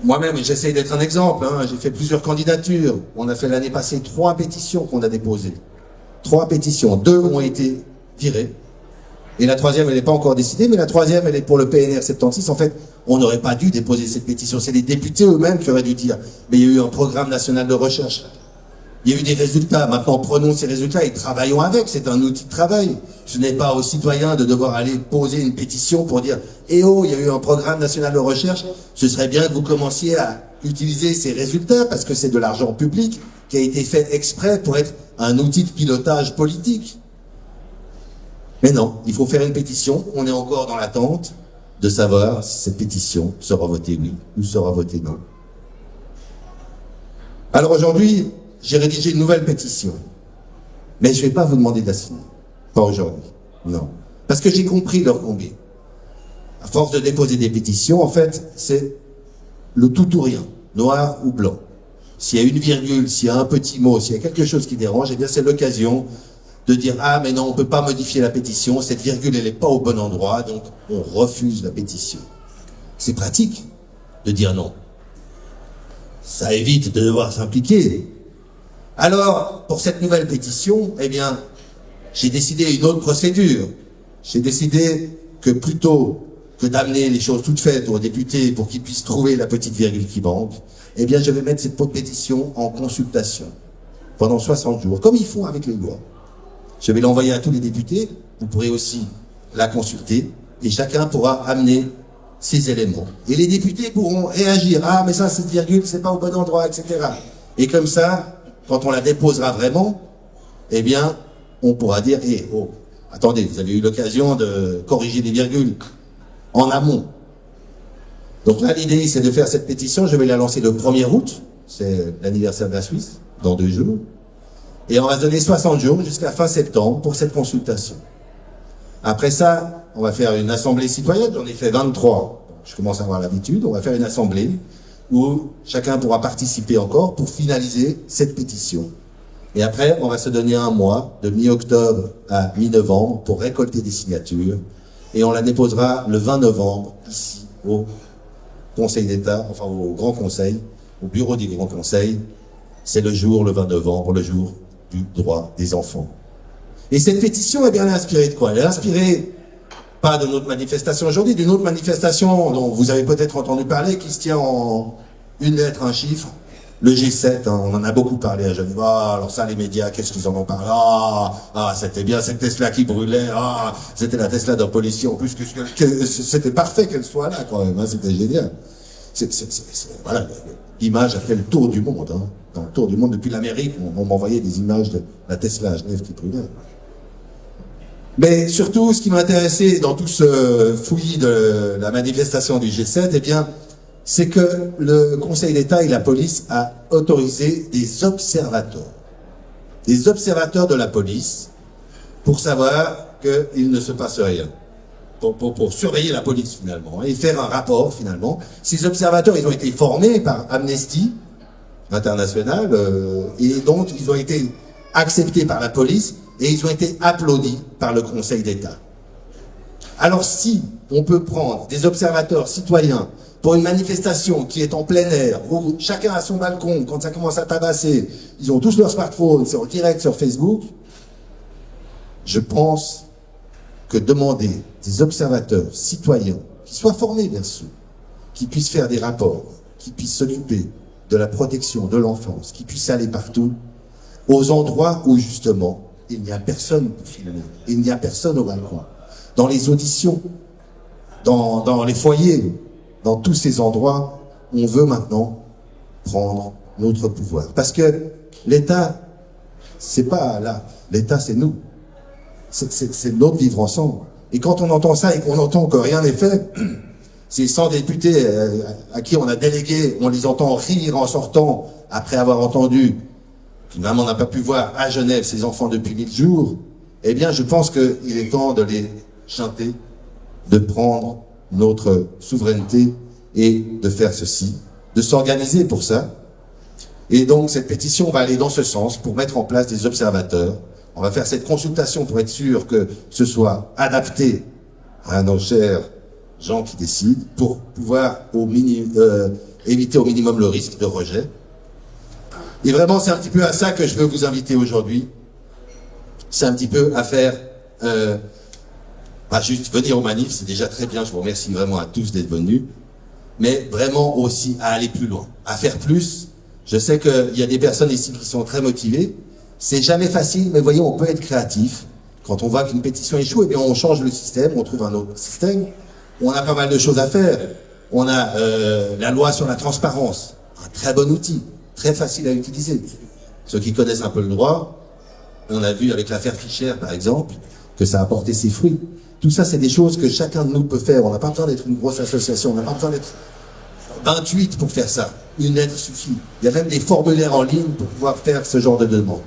Speaker 1: Moi-même, j'essaye d'être un exemple, hein. J'ai fait plusieurs candidatures. On a fait l'année passée 3 pétitions qu'on a déposées. 3 pétitions, 2 ont été virées. Et la 3e, elle n'est pas encore décidée, mais la 3e, elle est pour le PNR 76. En fait, on n'aurait pas dû déposer cette pétition. C'est les députés eux-mêmes qui auraient dû dire. Mais il y a eu un programme national de recherche. Il y a eu des résultats. Maintenant, prenons ces résultats et travaillons avec. C'est un outil de travail. Ce n'est pas aux citoyens de devoir aller poser une pétition pour dire « Eh oh, il y a eu un programme national de recherche. Ce serait bien que vous commenciez à utiliser ces résultats parce que c'est de l'argent public qui a été fait exprès pour être un outil de pilotage politique. » Mais non, il faut faire une pétition. On est encore dans l'attente de savoir si cette pétition sera votée oui ou sera votée non. Alors aujourd'hui, j'ai rédigé une nouvelle pétition. Mais je ne vais pas vous demander de la signer. Pas aujourd'hui. Non. Parce que j'ai compris leur combien. À force de déposer des pétitions, en fait, c'est le tout ou rien. Noir ou blanc. S'il y a une virgule, s'il y a un petit mot, s'il y a quelque chose qui dérange, eh bien c'est l'occasion de dire « Ah, mais non, on ne peut pas modifier la pétition, cette virgule, elle n'est pas au bon endroit, donc on refuse la pétition. » C'est pratique de dire non. Ça évite de devoir s'impliquer. Alors, pour cette nouvelle pétition, eh bien, j'ai décidé une autre procédure. J'ai décidé que plutôt que d'amener les choses toutes faites aux députés pour qu'ils puissent trouver la petite virgule qui manque, eh bien, je vais mettre cette pétition en consultation pendant 60 jours, comme ils font avec les lois. Je vais l'envoyer à tous les députés. Vous pourrez aussi la consulter et chacun pourra amener ses éléments. Et les députés pourront réagir. Ah, mais ça, cette virgule, c'est pas au bon endroit, etc. Et comme ça, quand on la déposera vraiment, eh bien, on pourra dire, eh, oh, attendez, vous avez eu l'occasion de corriger les virgules en amont. Donc là, l'idée, c'est de faire cette pétition. Je vais la lancer le 1er août. C'est l'anniversaire de la Suisse, dans 2 jours. Et on va se donner 60 jours jusqu'à fin septembre pour cette consultation. Après ça, on va faire une assemblée citoyenne. J'en ai fait 23. Je commence à avoir l'habitude. On va faire une assemblée où chacun pourra participer encore pour finaliser cette pétition. Et après, on va se donner un mois, de mi-octobre à mi-novembre, pour récolter des signatures. Et on la déposera le 20 novembre, ici, au Conseil d'État, enfin au Grand Conseil, au bureau du Grand Conseil. C'est le jour, le 20 novembre, le jour du droit des enfants. Et cette pétition, eh bien, elle est inspirée de quoi? Elle est inspirée, pas de notre manifestation aujourd'hui, d'une autre manifestation dont vous avez peut-être entendu parler, qui se tient en une lettre, un chiffre, le G7, hein, on en a beaucoup parlé à Genève. Ah, alors ça, les médias, qu'est-ce qu'ils en ont parlé? C'était bien cette Tesla qui brûlait. Ah, c'était la Tesla d'un policier. En plus, c'était parfait qu'elle soit là, quand même. Hein, c'était génial. Voilà, l'image a fait le tour du monde. Hein. Dans le tour du monde, depuis l'Amérique, on m'envoyait des images de la Tesla à Genève qui brûlait. Mais surtout, ce qui m'intéressait dans tout ce fouillis de la manifestation du G7, eh bien, c'est que le Conseil d'État et la police a autorisé des observateurs de la police, pour savoir qu'il ne se passe rien, pour surveiller la police finalement, et faire un rapport finalement. Ces observateurs, ils ont été formés par Amnesty International, et donc ils ont été acceptés par la police, et ils ont été applaudis par le Conseil d'État. Alors si on peut prendre des observateurs citoyens pour une manifestation qui est en plein air, où chacun a son balcon, quand ça commence à tabasser, ils ont tous leur smartphone, c'est en direct sur Facebook, je pense que demander des observateurs citoyens, qui soient formés bien sûr, qui puissent faire des rapports, qui puissent s'occuper de la protection de l'enfance, qui puissent aller partout, aux endroits où justement il n'y a personne pour filmer, il n'y a personne au balcon, dans les auditions, dans les foyers, dans tous ces endroits, on veut maintenant prendre notre pouvoir. Parce que l'État, c'est pas là. L'État, c'est nous. C'est notre vivre ensemble. Et quand on entend ça et qu'on entend que rien n'est fait, ces 100 députés à qui on a délégué, on les entend rire en sortant après avoir entendu qu'une maman n'a pas pu voir à Genève ses enfants depuis 1000 jours, eh bien, je pense qu'il est temps de les chanter, de prendre notre souveraineté et de faire ceci, de s'organiser pour ça. Et donc cette pétition va aller dans ce sens pour mettre en place des observateurs. On va faire cette consultation pour être sûr que ce soit adapté à nos chers gens qui décident, pour pouvoir éviter au minimum le risque de rejet. Et vraiment, c'est un petit peu à ça que je veux vous inviter aujourd'hui. C'est un petit peu à faire... juste venir aux manifs, c'est déjà très bien, je vous remercie vraiment à tous d'être venus, mais vraiment aussi à aller plus loin, à faire plus. Je sais qu'il y a des personnes ici qui sont très motivées, c'est jamais facile, mais voyez, on peut être créatif. Quand on voit qu'une pétition échoue, eh bien on change le système, on trouve un autre système, on a pas mal de choses à faire. On a la loi sur la transparence, un très bon outil, très facile à utiliser. Ceux qui connaissent un peu le droit, on a vu avec l'affaire Fischer par exemple, que ça a porté ses fruits. Tout ça, c'est des choses que chacun de nous peut faire. On n'a pas besoin d'être une grosse association, on n'a pas besoin d'être 28 pour faire ça. Une lettre suffit. Il y a même des formulaires en ligne pour pouvoir faire ce genre de demande.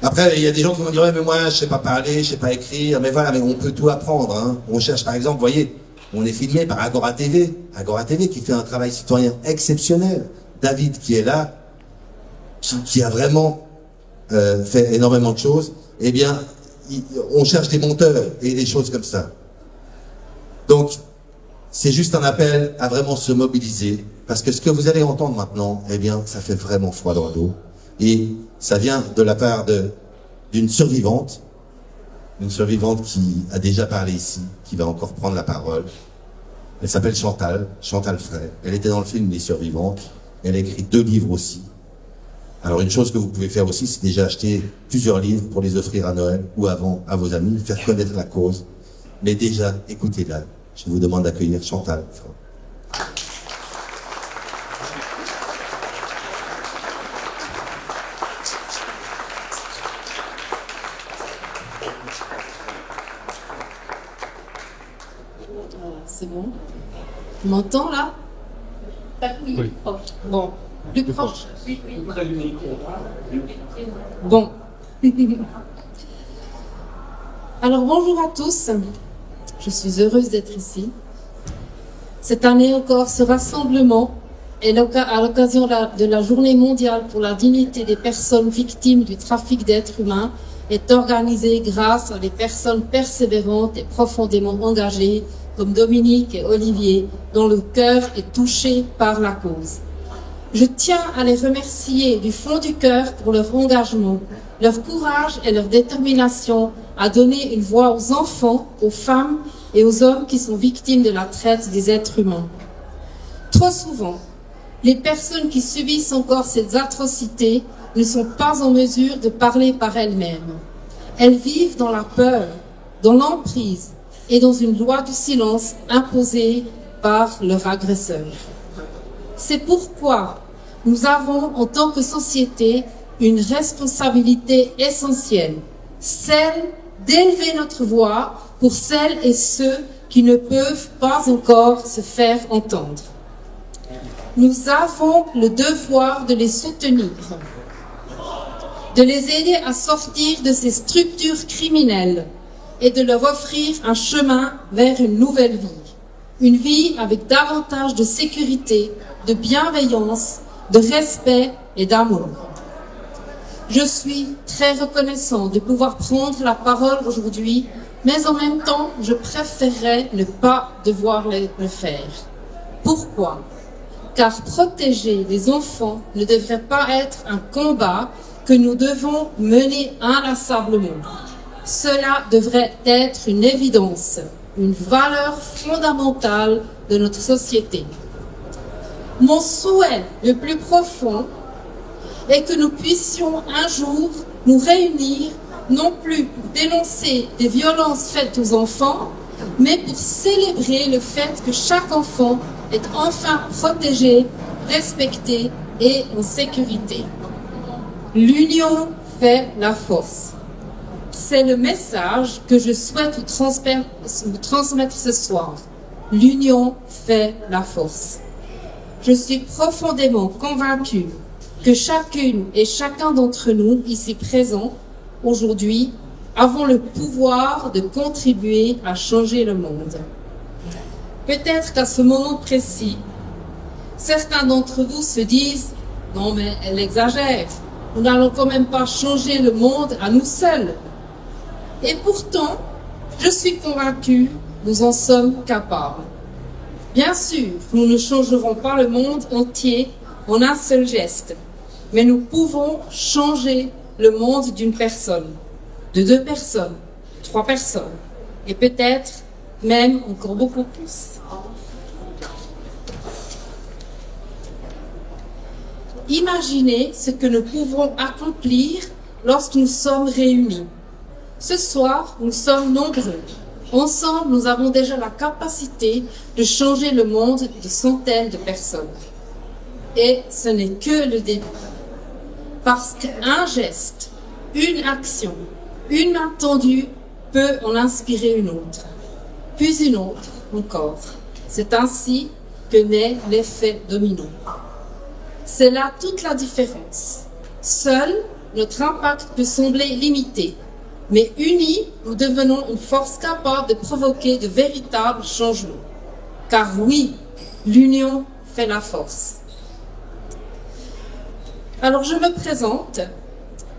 Speaker 1: Après, il y a des gens qui vont dire, ouais, mais moi, je sais pas parler, je sais pas écrire, mais voilà, mais on peut tout apprendre, hein. On cherche, par exemple, vous voyez, on est filmé par Agora TV qui fait un travail citoyen exceptionnel. David qui est là, qui a vraiment fait énormément de choses. Eh bien, on cherche des monteurs et des choses comme ça. Donc, c'est juste un appel à vraiment se mobiliser, parce que ce que vous allez entendre maintenant, eh bien, ça fait vraiment froid dans le dos. Et ça vient de la part d'une survivante qui a déjà parlé ici, qui va encore prendre la parole. Elle s'appelle Chantal Frey. Elle était dans le film Les Survivantes. Elle a écrit 2 livres aussi. Alors une chose que vous pouvez faire aussi, c'est déjà acheter plusieurs livres pour les offrir à Noël ou avant à vos amis, faire connaître la cause. Mais déjà, écoutez-la. Je vous demande d'accueillir Chantal.
Speaker 3: C'est bon. Tu m'entends là? Oui. Bon. Plus proche. Bon. Alors bonjour à tous. Je suis heureuse d'être ici. Cette année encore, ce rassemblement est à l'occasion de la Journée mondiale pour la dignité des personnes victimes du trafic d'êtres humains est organisé grâce à des personnes persévérantes et profondément engagées comme Dominique et Olivier, dont le cœur est touché par la cause. Je tiens à les remercier du fond du cœur pour leur engagement, leur courage et leur détermination à donner une voix aux enfants, aux femmes et aux hommes qui sont victimes de la traite des êtres humains. Trop souvent, les personnes qui subissent encore ces atrocités ne sont pas en mesure de parler par elles-mêmes. Elles vivent dans la peur, dans l'emprise et dans une loi du silence imposée par leur agresseur. C'est pourquoi nous avons, en tant que société, une responsabilité essentielle, celle d'élever notre voix pour celles et ceux qui ne peuvent pas encore se faire entendre. Nous avons le devoir de les soutenir, de les aider à sortir de ces structures criminelles et de leur offrir un chemin vers une nouvelle une vie avec davantage de sécurité, de bienveillance, de respect et d'amour. Je suis très reconnaissant de pouvoir prendre la parole aujourd'hui, mais en même temps, je préférerais ne pas devoir le faire. Pourquoi? Car protéger les enfants ne devrait pas être un combat que nous devons mener inlassablement. Cela devrait être une évidence, une valeur fondamentale de notre société. Mon souhait le plus profond est que nous puissions un jour nous réunir, non plus pour dénoncer des violences faites aux enfants, mais pour célébrer le fait que chaque enfant est enfin protégé, respecté et en sécurité. L'union fait la force. C'est le message que je souhaite vous transmettre ce soir. L'union fait la force. Je suis profondément convaincue que chacune et chacun d'entre nous, ici présents, aujourd'hui, avons le pouvoir de contribuer à changer le monde. Peut-être qu'à ce moment précis, certains d'entre vous se disent « Non mais elle exagère, nous n'allons quand même pas changer le monde à nous seuls ». Et pourtant, je suis convaincue, nous en sommes capables. Bien sûr, nous ne changerons pas le monde entier en un seul geste, mais nous pouvons changer le monde d'une personne, de 2 personnes, 3 personnes, et peut-être même encore beaucoup plus. Imaginez ce que nous pouvons accomplir lorsque nous sommes réunis. Ce soir, nous sommes nombreux. Ensemble, nous avons déjà la capacité de changer le monde de centaines de personnes. Et ce n'est que le début. Parce qu'un geste, une action, une main tendue peut en inspirer une autre, puis une autre encore. C'est ainsi que naît l'effet domino. C'est là toute la différence. Seul, notre impact peut sembler limité. Mais unis, nous devenons une force capable de provoquer de véritables changements. Car oui, l'union fait la force. Alors je me présente.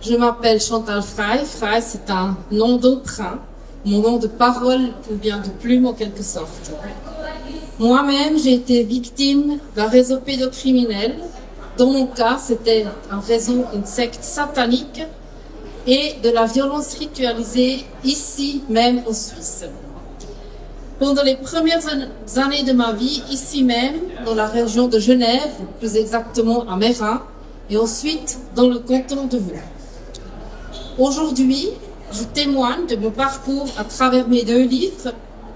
Speaker 3: Je m'appelle Chantal Frey. Frey, c'est un nom d'emprunt, mon nom de parole ou bien de plume en quelque sorte. Moi-même, j'ai été victime d'un réseau pédocriminel. Dans mon cas, c'était un réseau, une secte satanique, et de la violence ritualisée ici même en Suisse. Pendant les premières années de ma vie, ici même, dans la région de Genève, plus exactement à Meyrin, et ensuite dans le canton de Vaud. Aujourd'hui, je témoigne de mon parcours à travers mes 2 livres,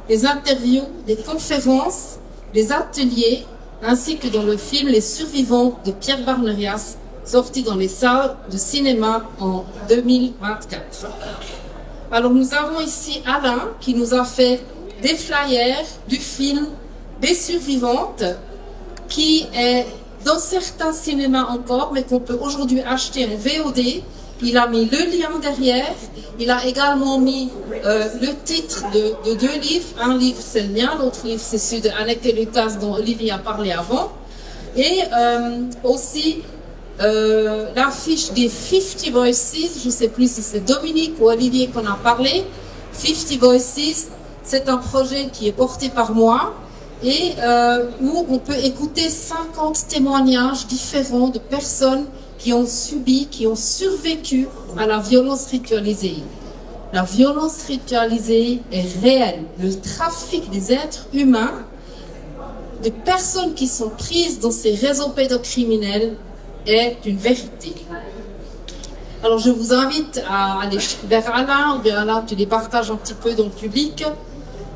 Speaker 3: les interviews, les conférences, les ateliers, ainsi que dans le film Les Survivants de Pierre Barnerias, sorti dans les salles de cinéma en 2024. Alors nous avons ici Alain qui nous a fait des flyers du film Les Survivantes, qui est dans certains cinémas encore, mais qu'on peut aujourd'hui acheter en VOD. Il a mis le lien derrière. Il a également mis le titre de 2 livres. Un livre, c'est le mien. L'autre livre, c'est celui de Annette et Lucas, dont Olivier a parlé avant. Et aussi l'affiche des 50 Voices. Je ne sais plus si c'est Dominique ou Olivier qu'on a parlé. 50 Voices, c'est un projet qui est porté par moi et où on peut écouter 50 témoignages différents de personnes qui ont subi, qui ont survécu à la violence ritualisée. La violence ritualisée est réelle. Le trafic des êtres humains, des personnes qui sont prises dans ces réseaux pédocriminels est une vérité. Alors je vous invite à aller vers Alain, ou bien Alain, tu les partages un petit peu dans le public.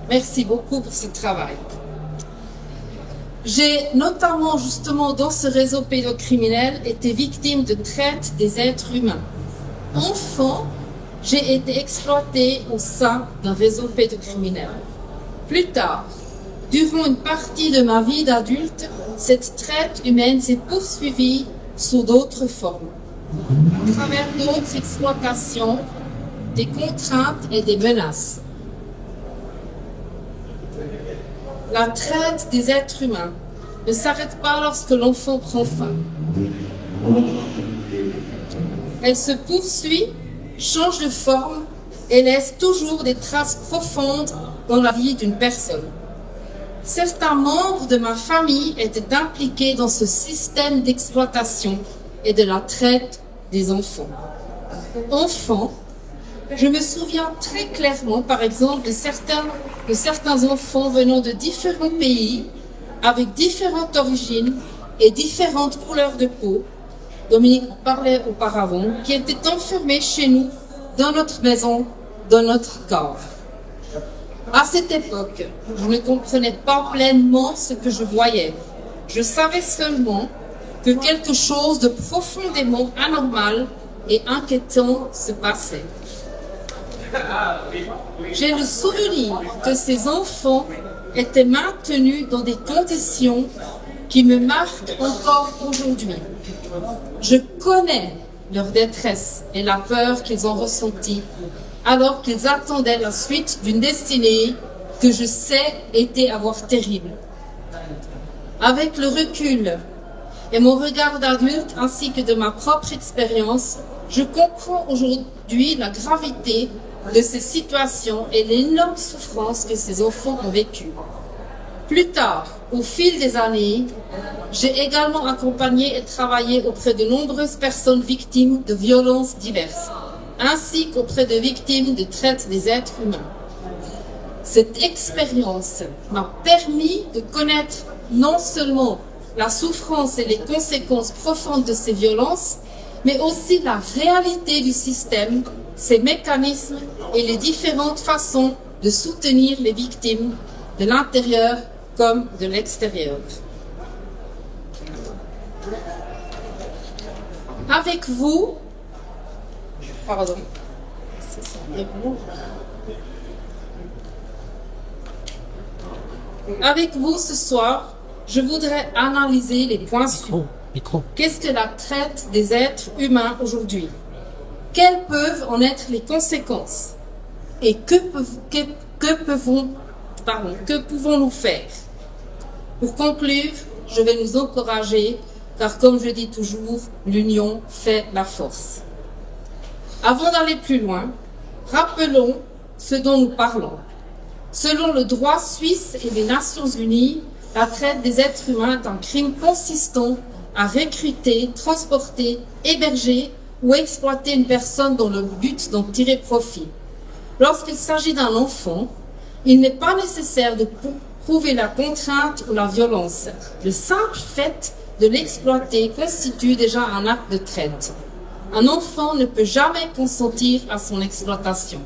Speaker 3: Merci beaucoup pour ce travail. J'ai notamment, justement, dans ce réseau pédocriminel, été victime de traite des êtres humains. Enfant, j'ai été exploitée au sein d'un réseau pédocriminel. Plus tard, durant une partie de ma vie d'adulte, cette traite humaine s'est poursuivie sous d'autres formes, à travers d'autres exploitations, des contraintes et des menaces. La traite des êtres humains ne s'arrête pas lorsque l'enfant prend faim. Elle se poursuit, change de forme et laisse toujours des traces profondes dans la vie d'une personne. Certains membres de ma famille étaient impliqués dans ce système d'exploitation et de la traite des enfants. Enfant, je me souviens très clairement, par exemple, de certains enfants venant de différents pays, avec différentes origines et différentes couleurs de peau, Dominique en parlait auparavant, qui étaient enfermés chez nous, dans notre maison, dans notre corps. À cette époque, je ne comprenais pas pleinement ce que je voyais. Je savais seulement que quelque chose de profondément anormal et inquiétant se passait. J'ai le souvenir que ces enfants étaient maintenus dans des conditions qui me marquent encore aujourd'hui. Je connais leur détresse et la peur qu'ils ont ressentie alors qu'ils attendaient la suite d'une destinée que je sais était à voir terrible. Avec le recul et mon regard d'adulte ainsi que de ma propre expérience, je comprends aujourd'hui la gravité de ces situations et l'énorme souffrance que ces enfants ont vécue. Plus tard, au fil des années, j'ai également accompagné et travaillé auprès de nombreuses personnes victimes de violences diverses, ainsi qu'auprès de victimes de traite des êtres humains. Cette expérience m'a permis de connaître non seulement la souffrance et les conséquences profondes de ces violences, mais aussi la réalité du système, ses mécanismes et les différentes façons de soutenir les victimes de l'intérieur comme de l'extérieur. Avec vous, Avec vous ce soir, je voudrais analyser les points suivants. Qu'est-ce que la traite des êtres humains aujourd'hui? Quelles peuvent en être les conséquences? Et que pouvons-nous faire? Pour conclure, je vais nous encourager, car comme je dis toujours, l'union fait la force. Avant d'aller plus loin, rappelons ce dont nous parlons. Selon le droit suisse et les Nations Unies, la traite des êtres humains est un crime consistant à recruter, transporter, héberger ou exploiter une personne dans le but d'en tirer profit. Lorsqu'il s'agit d'un enfant, il n'est pas nécessaire de prouver la contrainte ou la violence. Le simple fait de l'exploiter constitue déjà un acte de traite. Un enfant ne peut jamais consentir à son exploitation.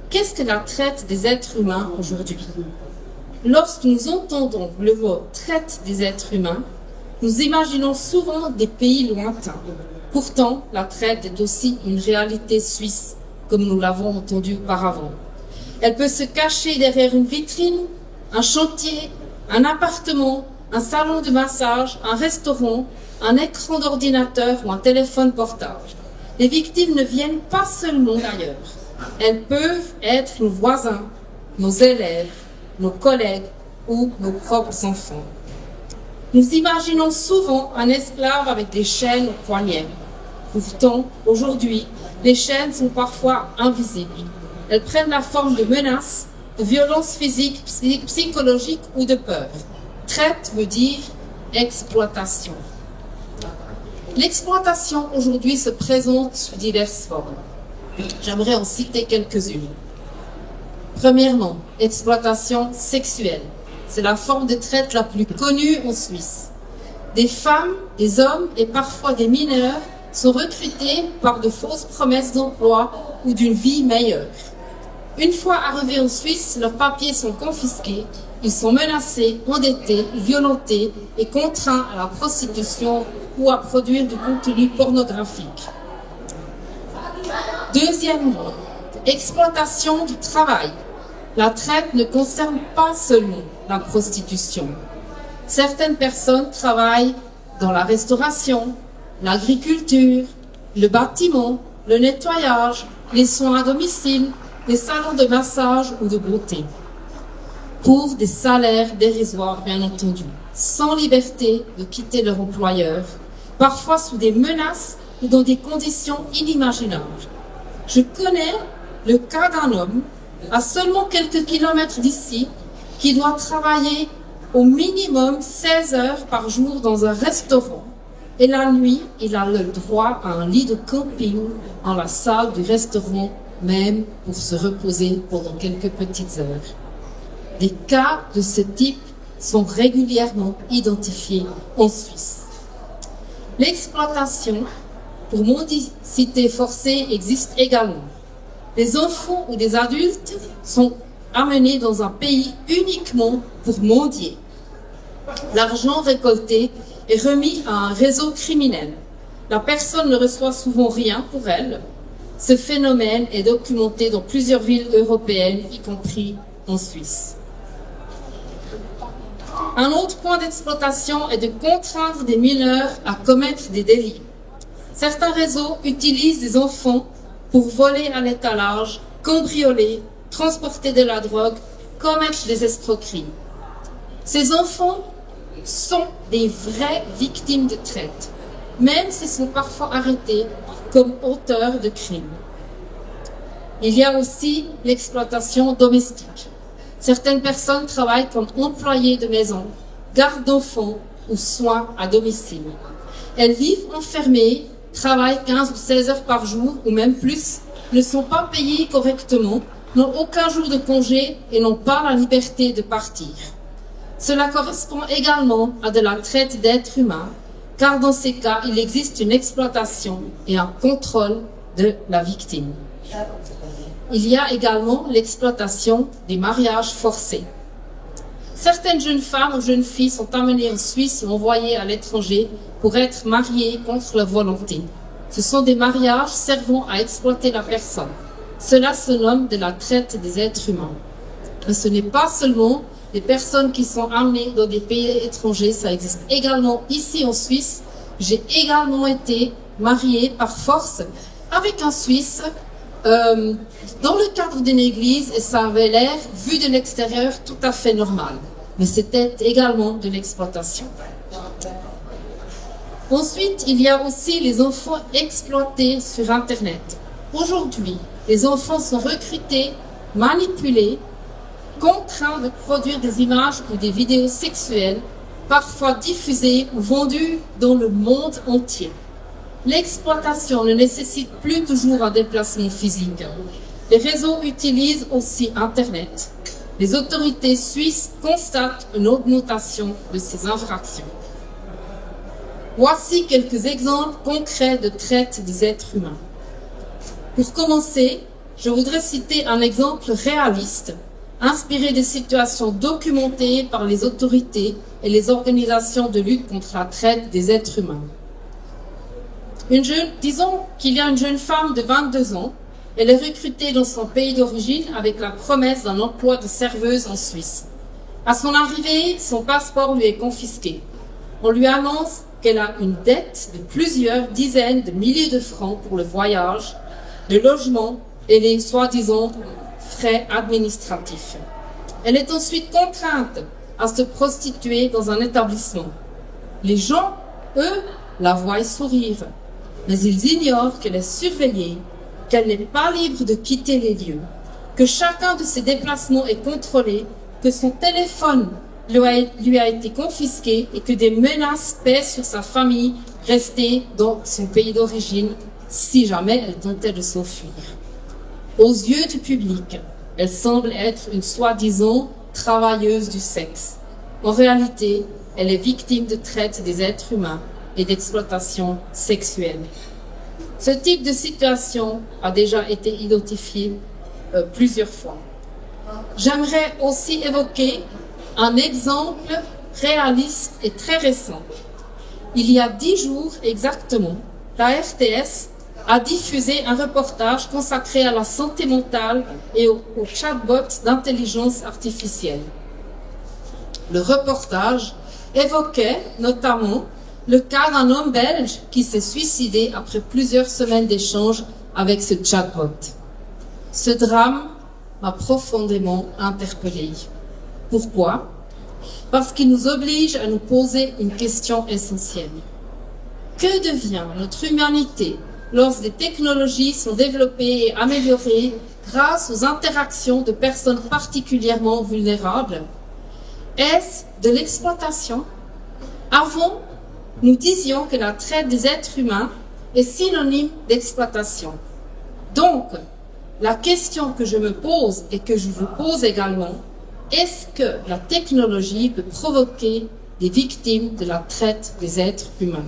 Speaker 3: Qu'est-ce que la traite des êtres humains aujourd'hui? Lorsque nous entendons le mot traite des êtres humains, nous imaginons souvent des pays lointains. Pourtant, la traite est aussi une réalité suisse, comme nous l'avons entendu auparavant. Elle peut se cacher derrière une vitrine, un chantier, un appartement, un salon de massage, un restaurant, un écran d'ordinateur ou un téléphone portable. Les victimes ne viennent pas seulement d'ailleurs. Elles peuvent être nos voisins, nos élèves, nos collègues ou nos propres enfants. Nous imaginons souvent un esclave avec des chaînes au poignet. Pourtant, aujourd'hui, les chaînes sont parfois invisibles. Elles prennent la forme de menaces, de violences physiques, psychologiques ou de peur. Traite veut dire exploitation. L'exploitation aujourd'hui se présente sous diverses formes. J'aimerais en citer quelques-unes. Premièrement, exploitation sexuelle. C'est la forme de traite la plus connue en Suisse. Des femmes, des hommes et parfois des mineurs sont recrutés par de fausses promesses d'emploi ou d'une vie meilleure. Une fois arrivés en Suisse, leurs papiers sont confisqués, ils sont menacés, endettés, violentés et contraints à la prostitution ou à produire du contenu pornographique. Deuxièmement, exploitation du travail. La traite ne concerne pas seulement la prostitution. Certaines personnes travaillent dans la restauration, l'agriculture, le bâtiment, le nettoyage, les soins à domicile, les salons de massage ou de beauté. Pour des salaires dérisoires, bien entendu, sans liberté de quitter leur employeur, parfois sous des menaces ou dans des conditions inimaginables. Je connais le cas d'un homme, à seulement quelques kilomètres d'ici, qui doit travailler au minimum 16 heures par jour dans un restaurant. Et la nuit, il a le droit à un lit de camping dans la salle du restaurant, même pour se reposer pendant quelques petites heures. Des cas de ce type sont régulièrement identifiés en Suisse. L'exploitation pour mendicité forcée existe également. Les enfants ou des adultes sont amenés dans un pays uniquement pour mendier. L'argent récolté est remis à un réseau criminel. La personne ne reçoit souvent rien pour elle. Ce phénomène est documenté dans plusieurs villes européennes, y compris en Suisse. Un autre point d'exploitation est de contraindre des mineurs à commettre des délits. Certains réseaux utilisent des enfants pour voler à l'étalage, cambrioler, transporter de la drogue, commettre des escroqueries. Ces enfants sont des vraies victimes de traite, même s'ils sont parfois arrêtés comme auteurs de crimes. Il y a aussi l'exploitation domestique. Certaines personnes travaillent comme employées de maison, garde d'enfants ou soins à domicile. Elles vivent enfermées, travaillent 15 ou 16 heures par jour ou même plus, ne sont pas payées correctement, n'ont aucun jour de congé et n'ont pas la liberté de partir. Cela correspond également à de la traite d'êtres humains, car dans ces cas, il existe une exploitation et un contrôle de la victime. Il y a également l'exploitation des mariages forcés. Certaines jeunes femmes ou jeunes filles sont amenées en Suisse ou envoyées à l'étranger pour être mariées contre leur volonté. Ce sont des mariages servant à exploiter la personne. Cela se nomme de la traite des êtres humains. Mais ce n'est pas seulement des personnes qui sont amenées dans des pays étrangers, ça existe également ici en Suisse. J'ai également été mariée par force avec un Suisse dans le cadre d'une église et ça avait l'air, vu de l'extérieur, tout à fait normal. Mais c'était également de l'exploitation. Ensuite, il y a aussi les enfants exploités sur Internet. Aujourd'hui, les enfants sont recrutés, manipulés, contraints de produire des images ou des vidéos sexuelles, parfois diffusées ou vendues dans le monde entier. L'exploitation ne nécessite plus toujours un déplacement physique. Les réseaux utilisent aussi Internet. Les autorités suisses constatent une augmentation de ces infractions. Voici quelques exemples concrets de traite des êtres humains. Pour commencer, je voudrais citer un exemple réaliste, inspiré des situations documentées par les autorités et les organisations de lutte contre la traite des êtres humains. Disons qu'il y a une jeune femme de 22 ans. Elle est recrutée dans son pays d'origine avec la promesse d'un emploi de serveuse en Suisse. À son arrivée, son passeport lui est confisqué. On lui annonce qu'elle a une dette de plusieurs dizaines de milliers de francs pour le voyage, le logement et les soi-disant frais administratifs. Elle est ensuite contrainte à se prostituer dans un établissement. Les gens, eux, la voient sourire, mais ils ignorent qu'elle est surveillée, qu'elle n'est pas libre de quitter les lieux, que chacun de ses déplacements est contrôlé, que son téléphone lui a été confisqué et que des menaces pèsent sur sa famille restée dans son pays d'origine si jamais elle tentait de s'enfuir. Aux yeux du public, elle semble être une soi-disant travailleuse du sexe. En réalité, elle est victime de traite des êtres humains et d'exploitation sexuelle. Ce type de situation a déjà été identifié plusieurs fois. J'aimerais aussi évoquer un exemple réaliste et très récent. Il y a 10 jours exactement, la RTS a diffusé un reportage consacré à la santé mentale et aux chatbots d'intelligence artificielle. Le reportage évoquait notamment le cas d'un homme belge qui s'est suicidé après plusieurs semaines d'échanges avec ce chatbot. Ce drame m'a profondément interpellée. Pourquoi? Parce qu'il nous oblige à nous poser une question essentielle. Que devient notre humanité lorsque des technologies sont développées et améliorées grâce aux interactions de personnes particulièrement vulnérables? Est-ce de l'exploitation? Avant, nous disions que la traite des êtres humains est synonyme d'exploitation. Donc, la question que je me pose et que je vous pose également, est-ce que la technologie peut provoquer des victimes de la traite des êtres humains?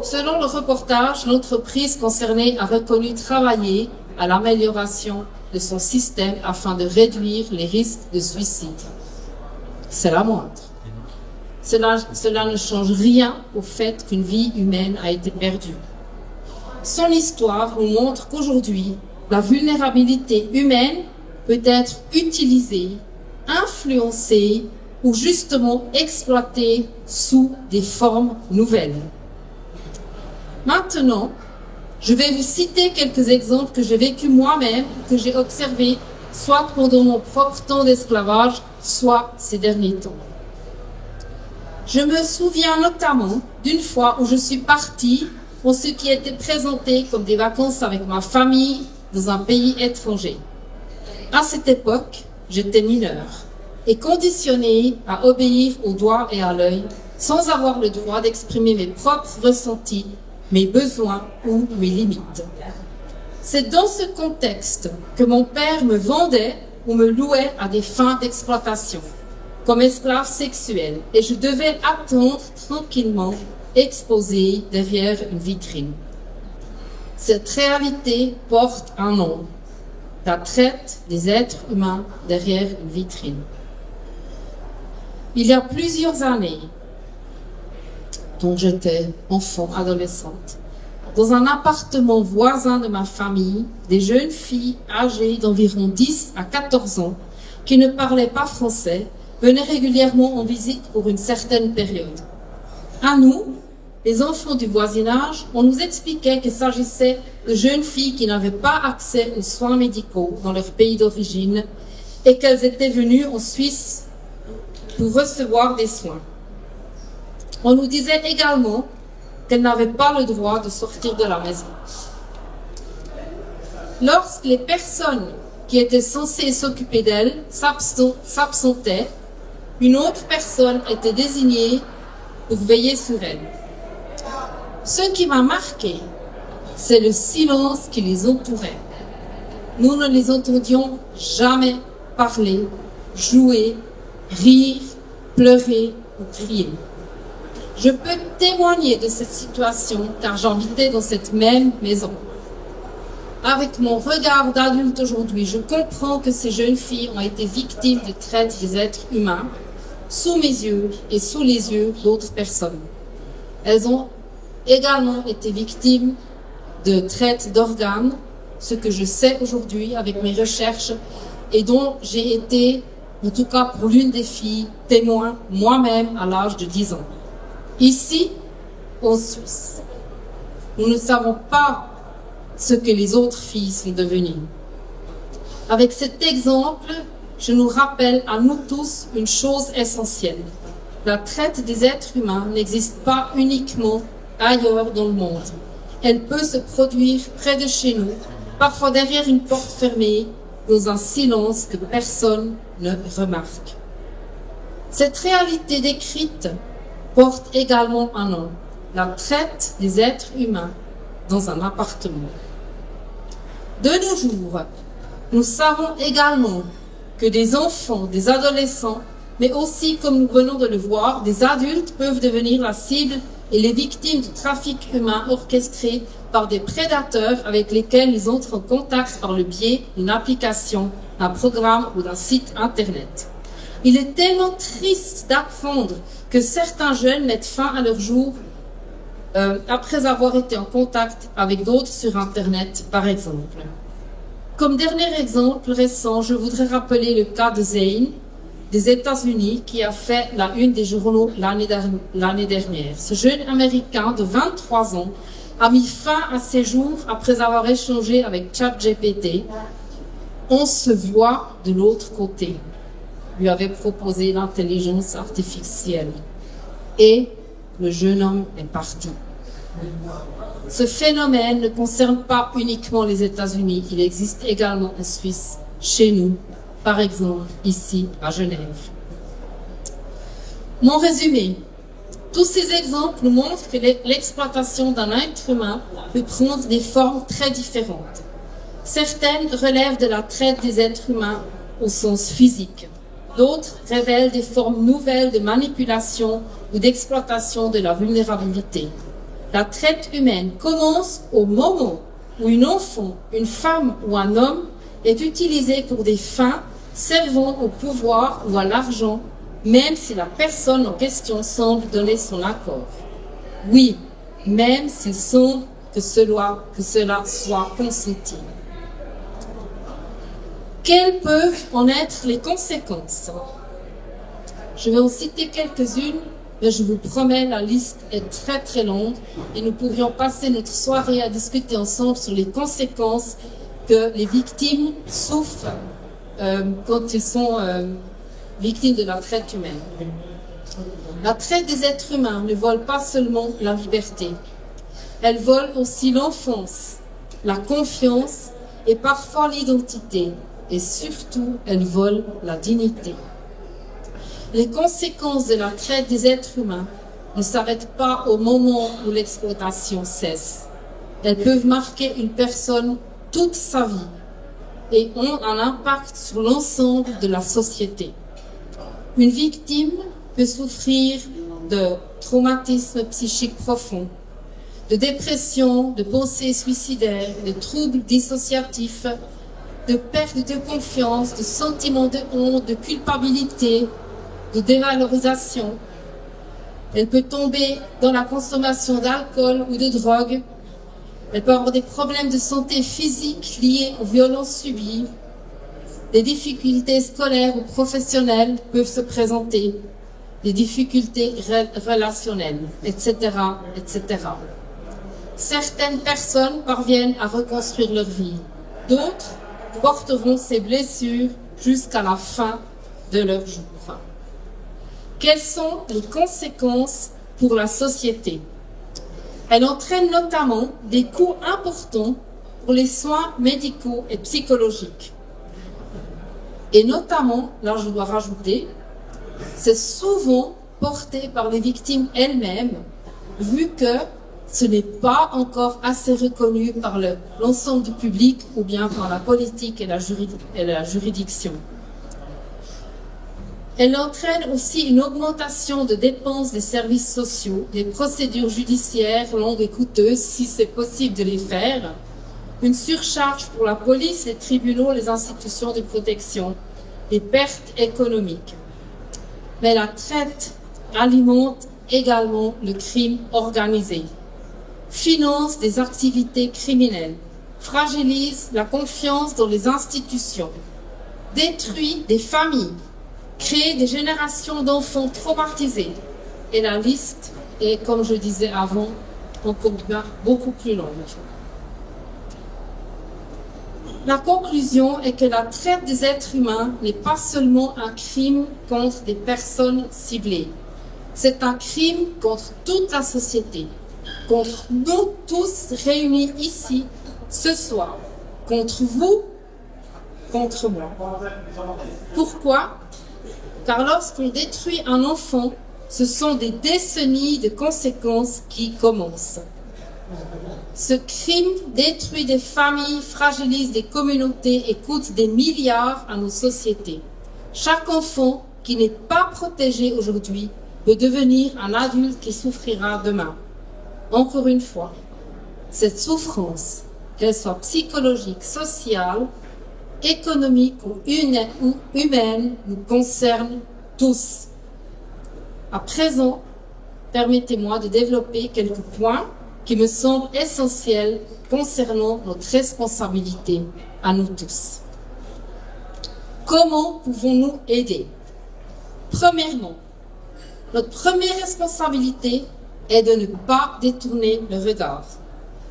Speaker 3: Selon le reportage, l'entreprise concernée a reconnu travailler à l'amélioration de son système afin de réduire les risques de suicide. C'est la moindre. Cela ne change rien au fait qu'une vie humaine a été perdue. Son histoire nous montre qu'aujourd'hui, la vulnérabilité humaine peut être utilisée, influencée ou justement exploitée sous des formes nouvelles. Maintenant, je vais vous citer quelques exemples que j'ai vécus moi-même, que j'ai observés, soit pendant mon propre temps d'esclavage, soit ces derniers temps. Je me souviens notamment d'une fois où je suis partie pour ce qui était présenté comme des vacances avec ma famille dans un pays étranger. À cette époque, j'étais mineure et conditionnée à obéir au doigt et à l'œil sans avoir le droit d'exprimer mes propres ressentis, mes besoins ou mes limites. C'est dans ce contexte que mon père me vendait ou me louait à des fins d'exploitation, comme esclave sexuelle, et je devais attendre tranquillement, exposée derrière une vitrine. Cette réalité porte un nom, la traite des êtres humains derrière une vitrine. Il y a plusieurs années, donc j'étais enfant, adolescente, dans un appartement voisin de ma famille, des jeunes filles âgées d'environ 10 à 14 ans qui ne parlaient pas français venaient régulièrement en visite pour une certaine période. À nous, les enfants du voisinage, on nous expliquait qu'il s'agissait de jeunes filles qui n'avaient pas accès aux soins médicaux dans leur pays d'origine et qu'elles étaient venues en Suisse pour recevoir des soins. On nous disait également qu'elles n'avaient pas le droit de sortir de la maison. Lorsque les personnes qui étaient censées s'occuper d'elles s'absentaient, une autre personne était désignée pour veiller sur elles. Ce qui m'a marqué, c'est le silence qui les entourait. Nous ne les entendions jamais parler, jouer, rire, pleurer ou crier. Je peux témoigner de cette situation car j'habitais dans cette même maison. Avec mon regard d'adulte aujourd'hui, je comprends que ces jeunes filles ont été victimes de traite des êtres humains sous mes yeux et sous les yeux d'autres personnes. Elles ont également été victimes de traite d'organes, ce que je sais aujourd'hui avec mes recherches et dont j'ai été, en tout cas pour l'une des filles, témoin moi-même à l'âge de 10 ans. Ici, en Suisse, nous ne savons pas ce que les autres filles sont devenues. Avec cet exemple, je nous rappelle à nous tous une chose essentielle. La traite des êtres humains n'existe pas uniquement ailleurs dans le monde. Elle peut se produire près de chez nous, parfois derrière une porte fermée, dans un silence que personne ne remarque. Cette réalité décrite porte également un nom, la traite des êtres humains dans un appartement. De nos jours, nous savons également que des enfants, des adolescents, mais aussi, comme nous venons de le voir, des adultes peuvent devenir la cible et les victimes du trafic humain orchestré par des prédateurs avec lesquels ils entrent en contact par le biais d'une application, d'un programme ou d'un site internet. Il est tellement triste d'apprendre que certains jeunes mettent fin à leur jour après avoir été en contact avec d'autres sur internet, par exemple. Comme dernier exemple récent, je voudrais rappeler le cas de Zane, des États-Unis, qui a fait la une des journaux l'année dernière. Ce jeune Américain de 23 ans a mis fin à ses jours après avoir échangé avec ChatGPT. On se voit de l'autre côté, lui avait proposé l'intelligence artificielle. Et le jeune homme est parti. Ce phénomène ne concerne pas uniquement les États-Unis, il existe également en Suisse, chez nous, par exemple ici à Genève. Mon résumé. Tous ces exemples nous montrent que l'exploitation d'un être humain peut prendre des formes très différentes. Certaines relèvent de la traite des êtres humains au sens physique. D'autres révèlent des formes nouvelles de manipulation ou d'exploitation de la vulnérabilité. La traite humaine commence au moment où une enfant, une femme ou un homme est utilisé pour des fins servant au pouvoir ou à l'argent, même si la personne en question semble donner son accord. Oui, même s'il semble que cela soit consenti. Quelles peuvent en être les conséquences? Je vais en citer quelques-unes, mais je vous promets, la liste est très très longue et nous pourrions passer notre soirée à discuter ensemble sur les conséquences que les victimes souffrent quand ils sont victimes de la traite humaine. La traite des êtres humains ne vole pas seulement la liberté, elle vole aussi l'enfance, la confiance et parfois l'identité. Et surtout, elle vole la dignité. Les conséquences de la traite des êtres humains ne s'arrêtent pas au moment où l'exploitation cesse. Elles peuvent marquer une personne toute sa vie et ont un impact sur l'ensemble de la société. Une victime peut souffrir de traumatismes psychiques profonds, de dépression, de pensées suicidaires, de troubles dissociatifs, de perte de confiance, de sentiments de honte, de culpabilité, de dévalorisation. Elle peut tomber dans la consommation d'alcool ou de drogue. Elle peut avoir des problèmes de santé physique liés aux violences subies. Des difficultés scolaires ou professionnelles peuvent se présenter. Des difficultés relationnelles, etc., etc. Certaines personnes parviennent à reconstruire leur vie. D'autres porteront ces blessures jusqu'à la fin de leur jour. Quelles sont les conséquences pour la société? Elles entraînent notamment des coûts importants pour les soins médicaux et psychologiques. Et notamment, là je dois rajouter, c'est souvent porté par les victimes elles-mêmes, vu que ce n'est pas encore assez reconnu par l'ensemble du public ou bien par la politique et la juridiction. Elle entraîne aussi une augmentation de dépenses des services sociaux, des procédures judiciaires longues et coûteuses, si c'est possible de les faire, une surcharge pour la police, les tribunaux, les institutions de protection, des pertes économiques. Mais la traite alimente également le crime organisé, finance des activités criminelles, fragilise la confiance dans les institutions, détruit des familles, crée des générations d'enfants traumatisés. Et la liste est, comme je disais avant, encore beaucoup plus longue. La conclusion est que la traite des êtres humains n'est pas seulement un crime contre des personnes ciblées. C'est un crime contre toute la société, contre nous tous réunis ici, ce soir, contre vous, contre moi. Pourquoi ? Car lorsqu'on détruit un enfant, ce sont des décennies de conséquences qui commencent. Ce crime détruit des familles, fragilise des communautés et coûte des milliards à nos sociétés. Chaque enfant qui n'est pas protégé aujourd'hui peut devenir un adulte qui souffrira demain. Encore une fois, cette souffrance, qu'elle soit psychologique, sociale, économique ou humaine, nous concerne tous. À présent, permettez-moi de développer quelques points qui me semblent essentiels concernant notre responsabilité à nous tous. Comment pouvons-nous aider ? Premièrement, notre première responsabilité est de ne pas détourner le regard.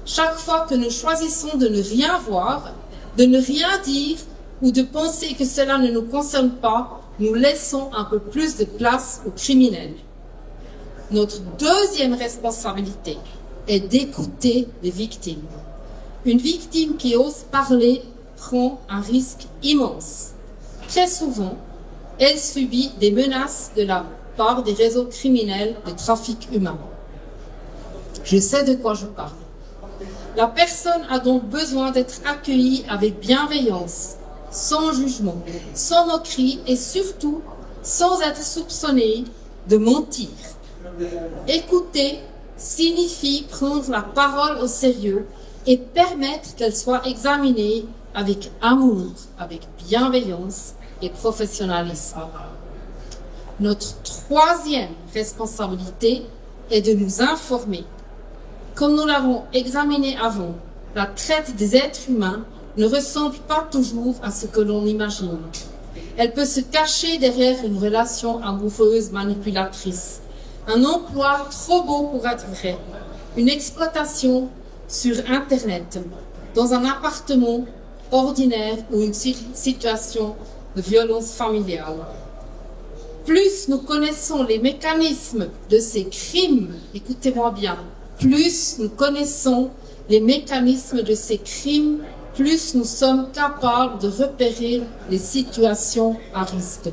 Speaker 3: Chaque fois que nous choisissons de ne rien voir, de ne rien dire ou de penser que cela ne nous concerne pas, nous laissons un peu plus de place aux criminels. Notre deuxième responsabilité est d'écouter les victimes. Une victime qui ose parler prend un risque immense. Très souvent, elle subit des menaces de la part des réseaux criminels de trafic humain. Je sais de quoi je parle. La personne a donc besoin d'être accueillie avec bienveillance, sans jugement, sans moquerie et surtout sans être soupçonnée de mentir. Écouter signifie prendre la parole au sérieux et permettre qu'elle soit examinée avec amour, avec bienveillance et professionnalisme. Notre troisième responsabilité est de nous informer. Comme nous l'avons examiné avant, la traite des êtres humains ne ressemble pas toujours à ce que l'on imagine. Elle peut se cacher derrière une relation amoureuse manipulatrice, un emploi trop beau pour être vrai, une exploitation sur Internet, dans un appartement ordinaire ou une situation de violence familiale. Plus nous connaissons les mécanismes de ces crimes, écoutez-moi bien, plus nous connaissons les mécanismes de ces crimes, plus nous sommes capables de repérer les situations à risque.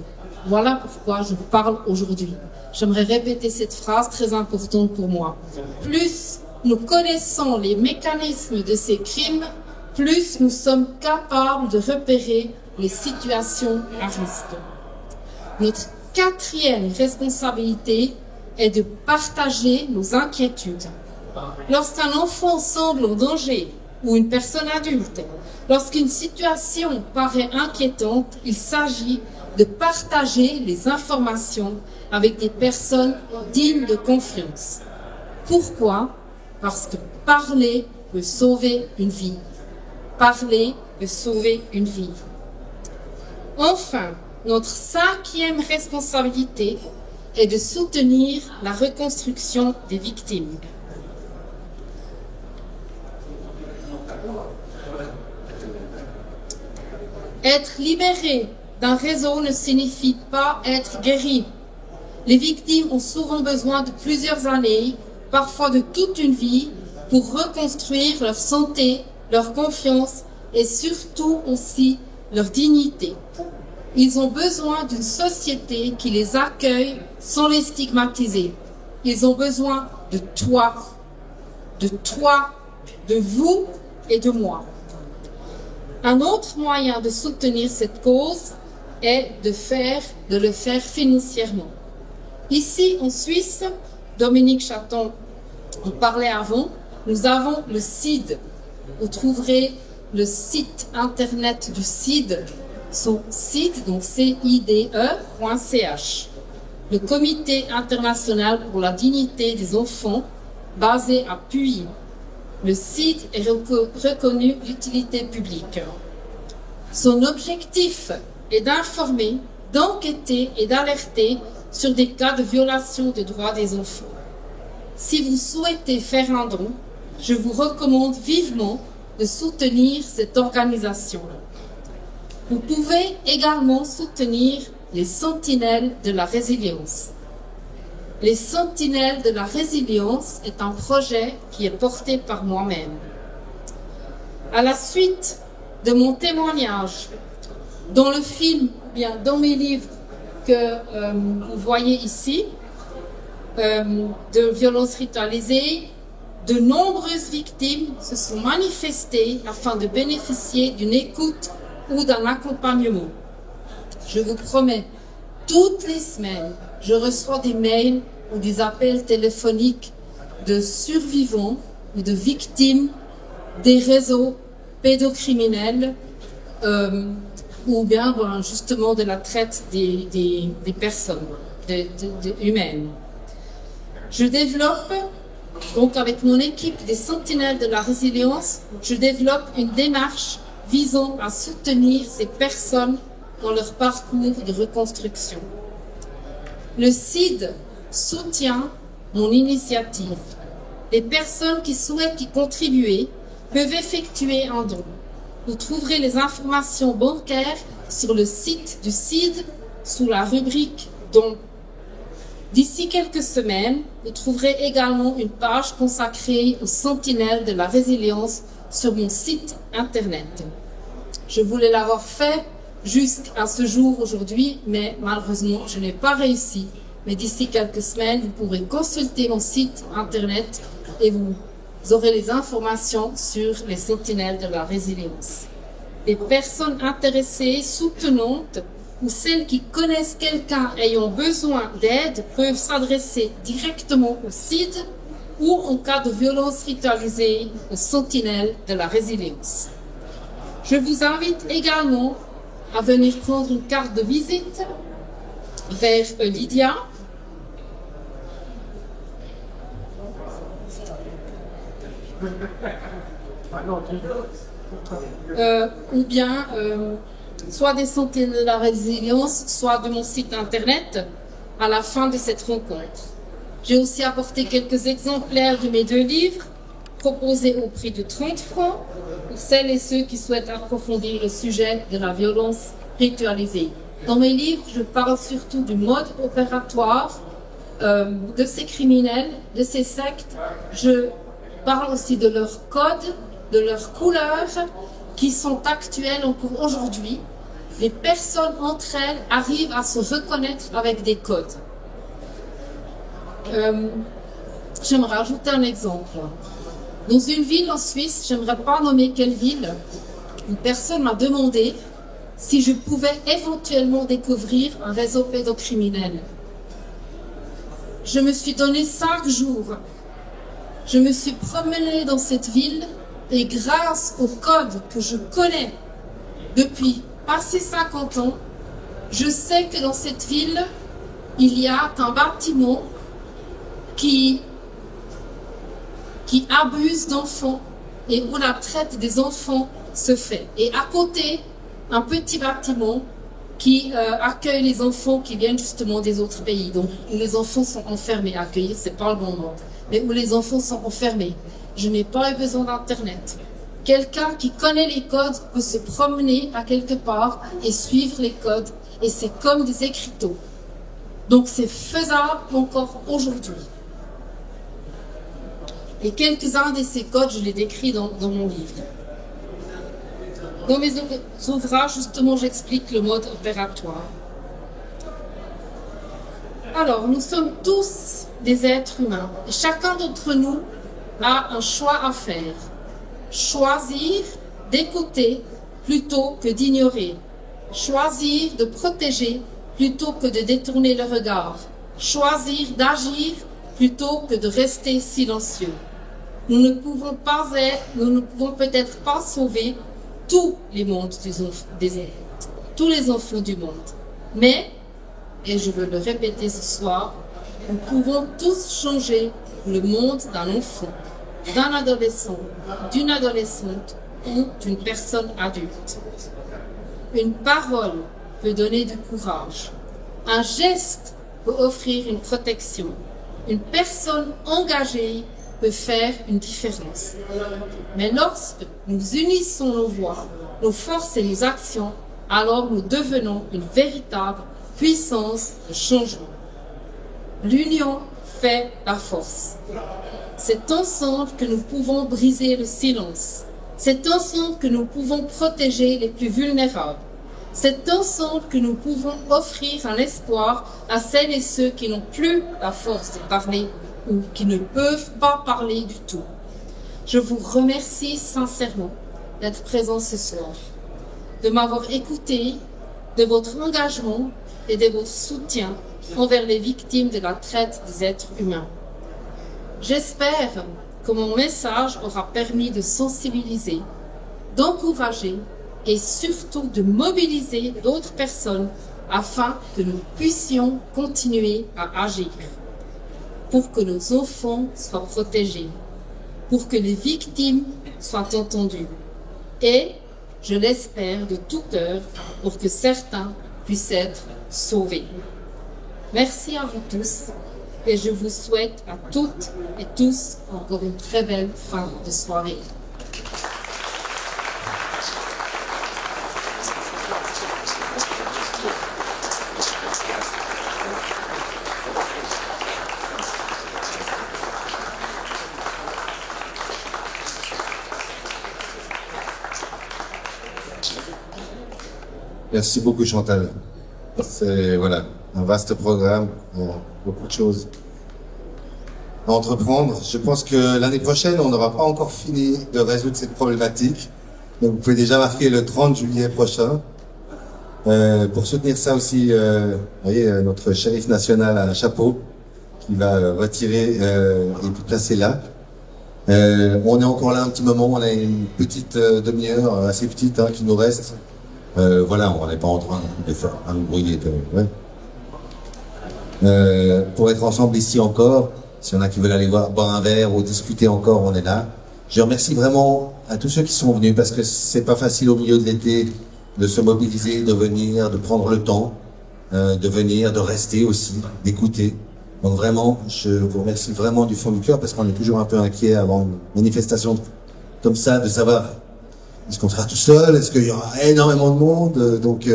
Speaker 3: Voilà pourquoi je vous parle aujourd'hui. J'aimerais répéter cette phrase très importante pour moi. Plus nous connaissons les mécanismes de ces crimes, plus nous sommes capables de repérer les situations à risque. Notre quatrième responsabilité est de partager nos inquiétudes. Lorsqu'un enfant semble en danger ou une personne adulte, lorsqu'une situation paraît inquiétante, il s'agit de partager les informations avec des personnes dignes de confiance. Pourquoi ? Parce que parler peut sauver une vie. Parler peut sauver une vie. Enfin, notre cinquième responsabilité est de soutenir la reconstruction des victimes. Être libéré d'un réseau ne signifie pas être guéri. Les victimes ont souvent besoin de plusieurs années, parfois de toute une vie, pour reconstruire leur santé, leur confiance et surtout aussi leur dignité. Ils ont besoin d'une société qui les accueille sans les stigmatiser. Ils ont besoin de toi, de vous et de moi. Un autre moyen de soutenir cette cause est de le faire financièrement. Ici, en Suisse, Dominique Chaton en parlait avant, nous avons le CID. Vous trouverez le site internet du CID, son site, donc CIDE.ch. Le Comité international pour la dignité des enfants, basé à Puy. Le CID est reconnu d'utilité publique. Son objectif est d'informer, d'enquêter et d'alerter sur des cas de violation des droits des enfants. Si vous souhaitez faire un don, je vous recommande vivement de soutenir cette organisation. Vous pouvez également soutenir les Sentinelles de la Résilience. Les Sentinelles de la Résilience est un projet qui est porté par moi-même. À la suite de mon témoignage, dans le film, bien dans mes livres que vous voyez ici, de violences ritualisées, de nombreuses victimes se sont manifestées afin de bénéficier d'une écoute ou d'un accompagnement. Je vous promets, toutes les semaines, je reçois des mails ou des appels téléphoniques de survivants ou de victimes des réseaux pédocriminels ou bien justement de la traite des personnes humaines. Je développe, donc avec mon équipe des Sentinelles de la Résilience, je développe une démarche visant à soutenir ces personnes dans leur parcours de reconstruction. Le CID soutient mon initiative. Les personnes qui souhaitent y contribuer peuvent effectuer un don. Vous trouverez les informations bancaires sur le site du CID sous la rubrique Dons. D'ici quelques semaines, vous trouverez également une page consacrée aux Sentinelles de la Résilience sur mon site internet. Je voulais l'avoir fait jusqu'à ce jour aujourd'hui, mais malheureusement, je n'ai pas réussi. Mais d'ici quelques semaines, vous pourrez consulter mon site internet et vous aurez les informations sur les Sentinelles de la Résilience. Les personnes intéressées, soutenantes ou celles qui connaissent quelqu'un ayant besoin d'aide peuvent s'adresser directement au CID ou en cas de violence ritualisée aux Sentinelles de la Résilience. Je vous invite également à venir prendre une carte de visite vers Lydia. Ou bien soit des Sentinelles de la Résilience, soit de mon site internet à la fin de cette rencontre. J'ai aussi apporté quelques exemplaires de mes 2 livres proposés au prix de 30 francs pour celles et ceux qui souhaitent approfondir le sujet de la violence ritualisée. Dans mes livres, je parle surtout du mode opératoire de ces criminels, de ces sectes. Je parle aussi de leurs codes, de leurs couleurs qui sont actuelles encore aujourd'hui. Les personnes entre elles arrivent à se reconnaître avec des codes. J'aimerais ajouter un exemple. Dans une ville en Suisse, j'aimerais pas nommer quelle ville, une personne m'a demandé si je pouvais éventuellement découvrir un réseau pédocriminel. Je me suis donné 5 jours. Je me suis promenée dans cette ville et grâce au code que je connais depuis passé 50 ans, je sais que dans cette ville, il y a un bâtiment qui abuse d'enfants et où la traite des enfants se fait. Et à côté, un petit bâtiment qui accueille les enfants qui viennent justement des autres pays. Donc, où les enfants sont enfermés. Accueillir, c'est pas le bon mot. Mais où les enfants sont enfermés. Je n'ai pas eu besoin d'Internet. Quelqu'un qui connaît les codes peut se promener à quelque part et suivre les codes. Et c'est comme des écriteaux. Donc, c'est faisable encore aujourd'hui. Et quelques-uns de ces codes, je les décris dans mon livre. Dans mes ouvrages, justement, j'explique le mode opératoire. Alors, nous sommes tous des êtres humains. Et chacun d'entre nous a un choix à faire. Choisir d'écouter plutôt que d'ignorer. choisir de protéger plutôt que de détourner le regard, choisir d'agir plutôt que de rester silencieux. Nous ne pouvons peut-être pas sauver tous les mondes tous les enfants du monde. Mais, et je veux le répéter ce soir, nous pouvons tous changer le monde d'un enfant, d'un adolescent, d'une adolescente ou d'une personne adulte. Une parole peut donner du courage. Un geste peut offrir une protection. Une personne engagée peut faire une différence. Mais lorsque nous unissons nos voix, nos forces et nos actions, alors nous devenons une véritable puissance de changement. L'union fait la force. C'est ensemble que nous pouvons briser le silence. C'est ensemble que nous pouvons protéger les plus vulnérables. C'est ensemble que nous pouvons offrir un espoir à celles et ceux qui n'ont plus la force de parler ou qui ne peuvent pas parler du tout. Je vous remercie sincèrement d'être présent ce soir, de m'avoir écouté, de votre engagement et de votre soutien envers les victimes de la traite des êtres humains. J'espère que mon message aura permis de sensibiliser, d'encourager et surtout de mobiliser d'autres personnes afin que nous puissions continuer à agir, pour que nos enfants soient protégés, pour que les victimes soient entendues et, je l'espère de tout cœur, pour que certains puissent être sauvés. Merci à vous tous et je vous souhaite à toutes et tous encore une très belle fin de soirée.
Speaker 1: Merci beaucoup Chantal. C'est voilà, un vaste programme, beaucoup de choses à entreprendre. Je pense que l'année prochaine, on n'aura pas encore fini de résoudre cette problématique. Donc vous pouvez déjà marquer le 30 juillet prochain. Pour soutenir ça aussi, vous voyez, notre shérif national à chapeau qui va retirer et puis placer là. On est encore là un petit moment, on a une petite demi-heure, assez petite, qui nous reste. Voilà, on n'est pas en train de faire un brouiller. Pour être ensemble ici encore, s'il y en a qui veulent aller boire un verre ou discuter encore, on est là. Je remercie vraiment à tous ceux qui sont venus parce que c'est pas facile au milieu de l'été de se mobiliser, de venir, de prendre le temps, de venir, de rester aussi, d'écouter. Donc vraiment, je vous remercie vraiment du fond du cœur parce qu'on est toujours un peu inquiet avant une manifestation comme ça, de savoir est-ce qu'on sera tout seul, est-ce qu'il y aura énormément de monde. Donc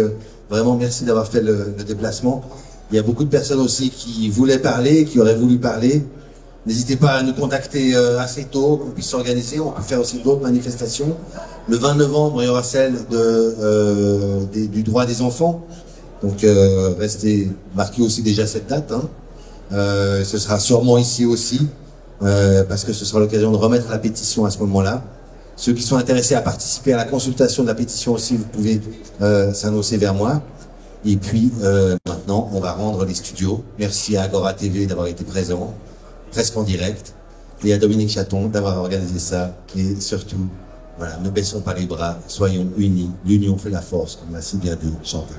Speaker 1: vraiment merci d'avoir fait le déplacement. Il y a beaucoup de personnes aussi qui voulaient parler, qui auraient voulu parler. N'hésitez pas à nous contacter assez tôt, qu'on puisse s'organiser. On peut faire aussi d'autres manifestations. Le 20 novembre, il y aura celle du droit des enfants. Donc restez marquez aussi déjà cette date. Ce sera sûrement ici aussi, parce que ce sera l'occasion de remettre la pétition à ce moment-là. Ceux qui sont intéressés à participer à la consultation de la pétition aussi, vous pouvez s'annoncer vers moi. Et puis maintenant, on va rendre les studios. Merci à Agora TV d'avoir été présent, presque en direct, et à Dominique Chaton d'avoir organisé ça. Et surtout, voilà, ne baissons pas les bras, soyons unis. L'union fait la force, comme l'a si bien dit Chantal.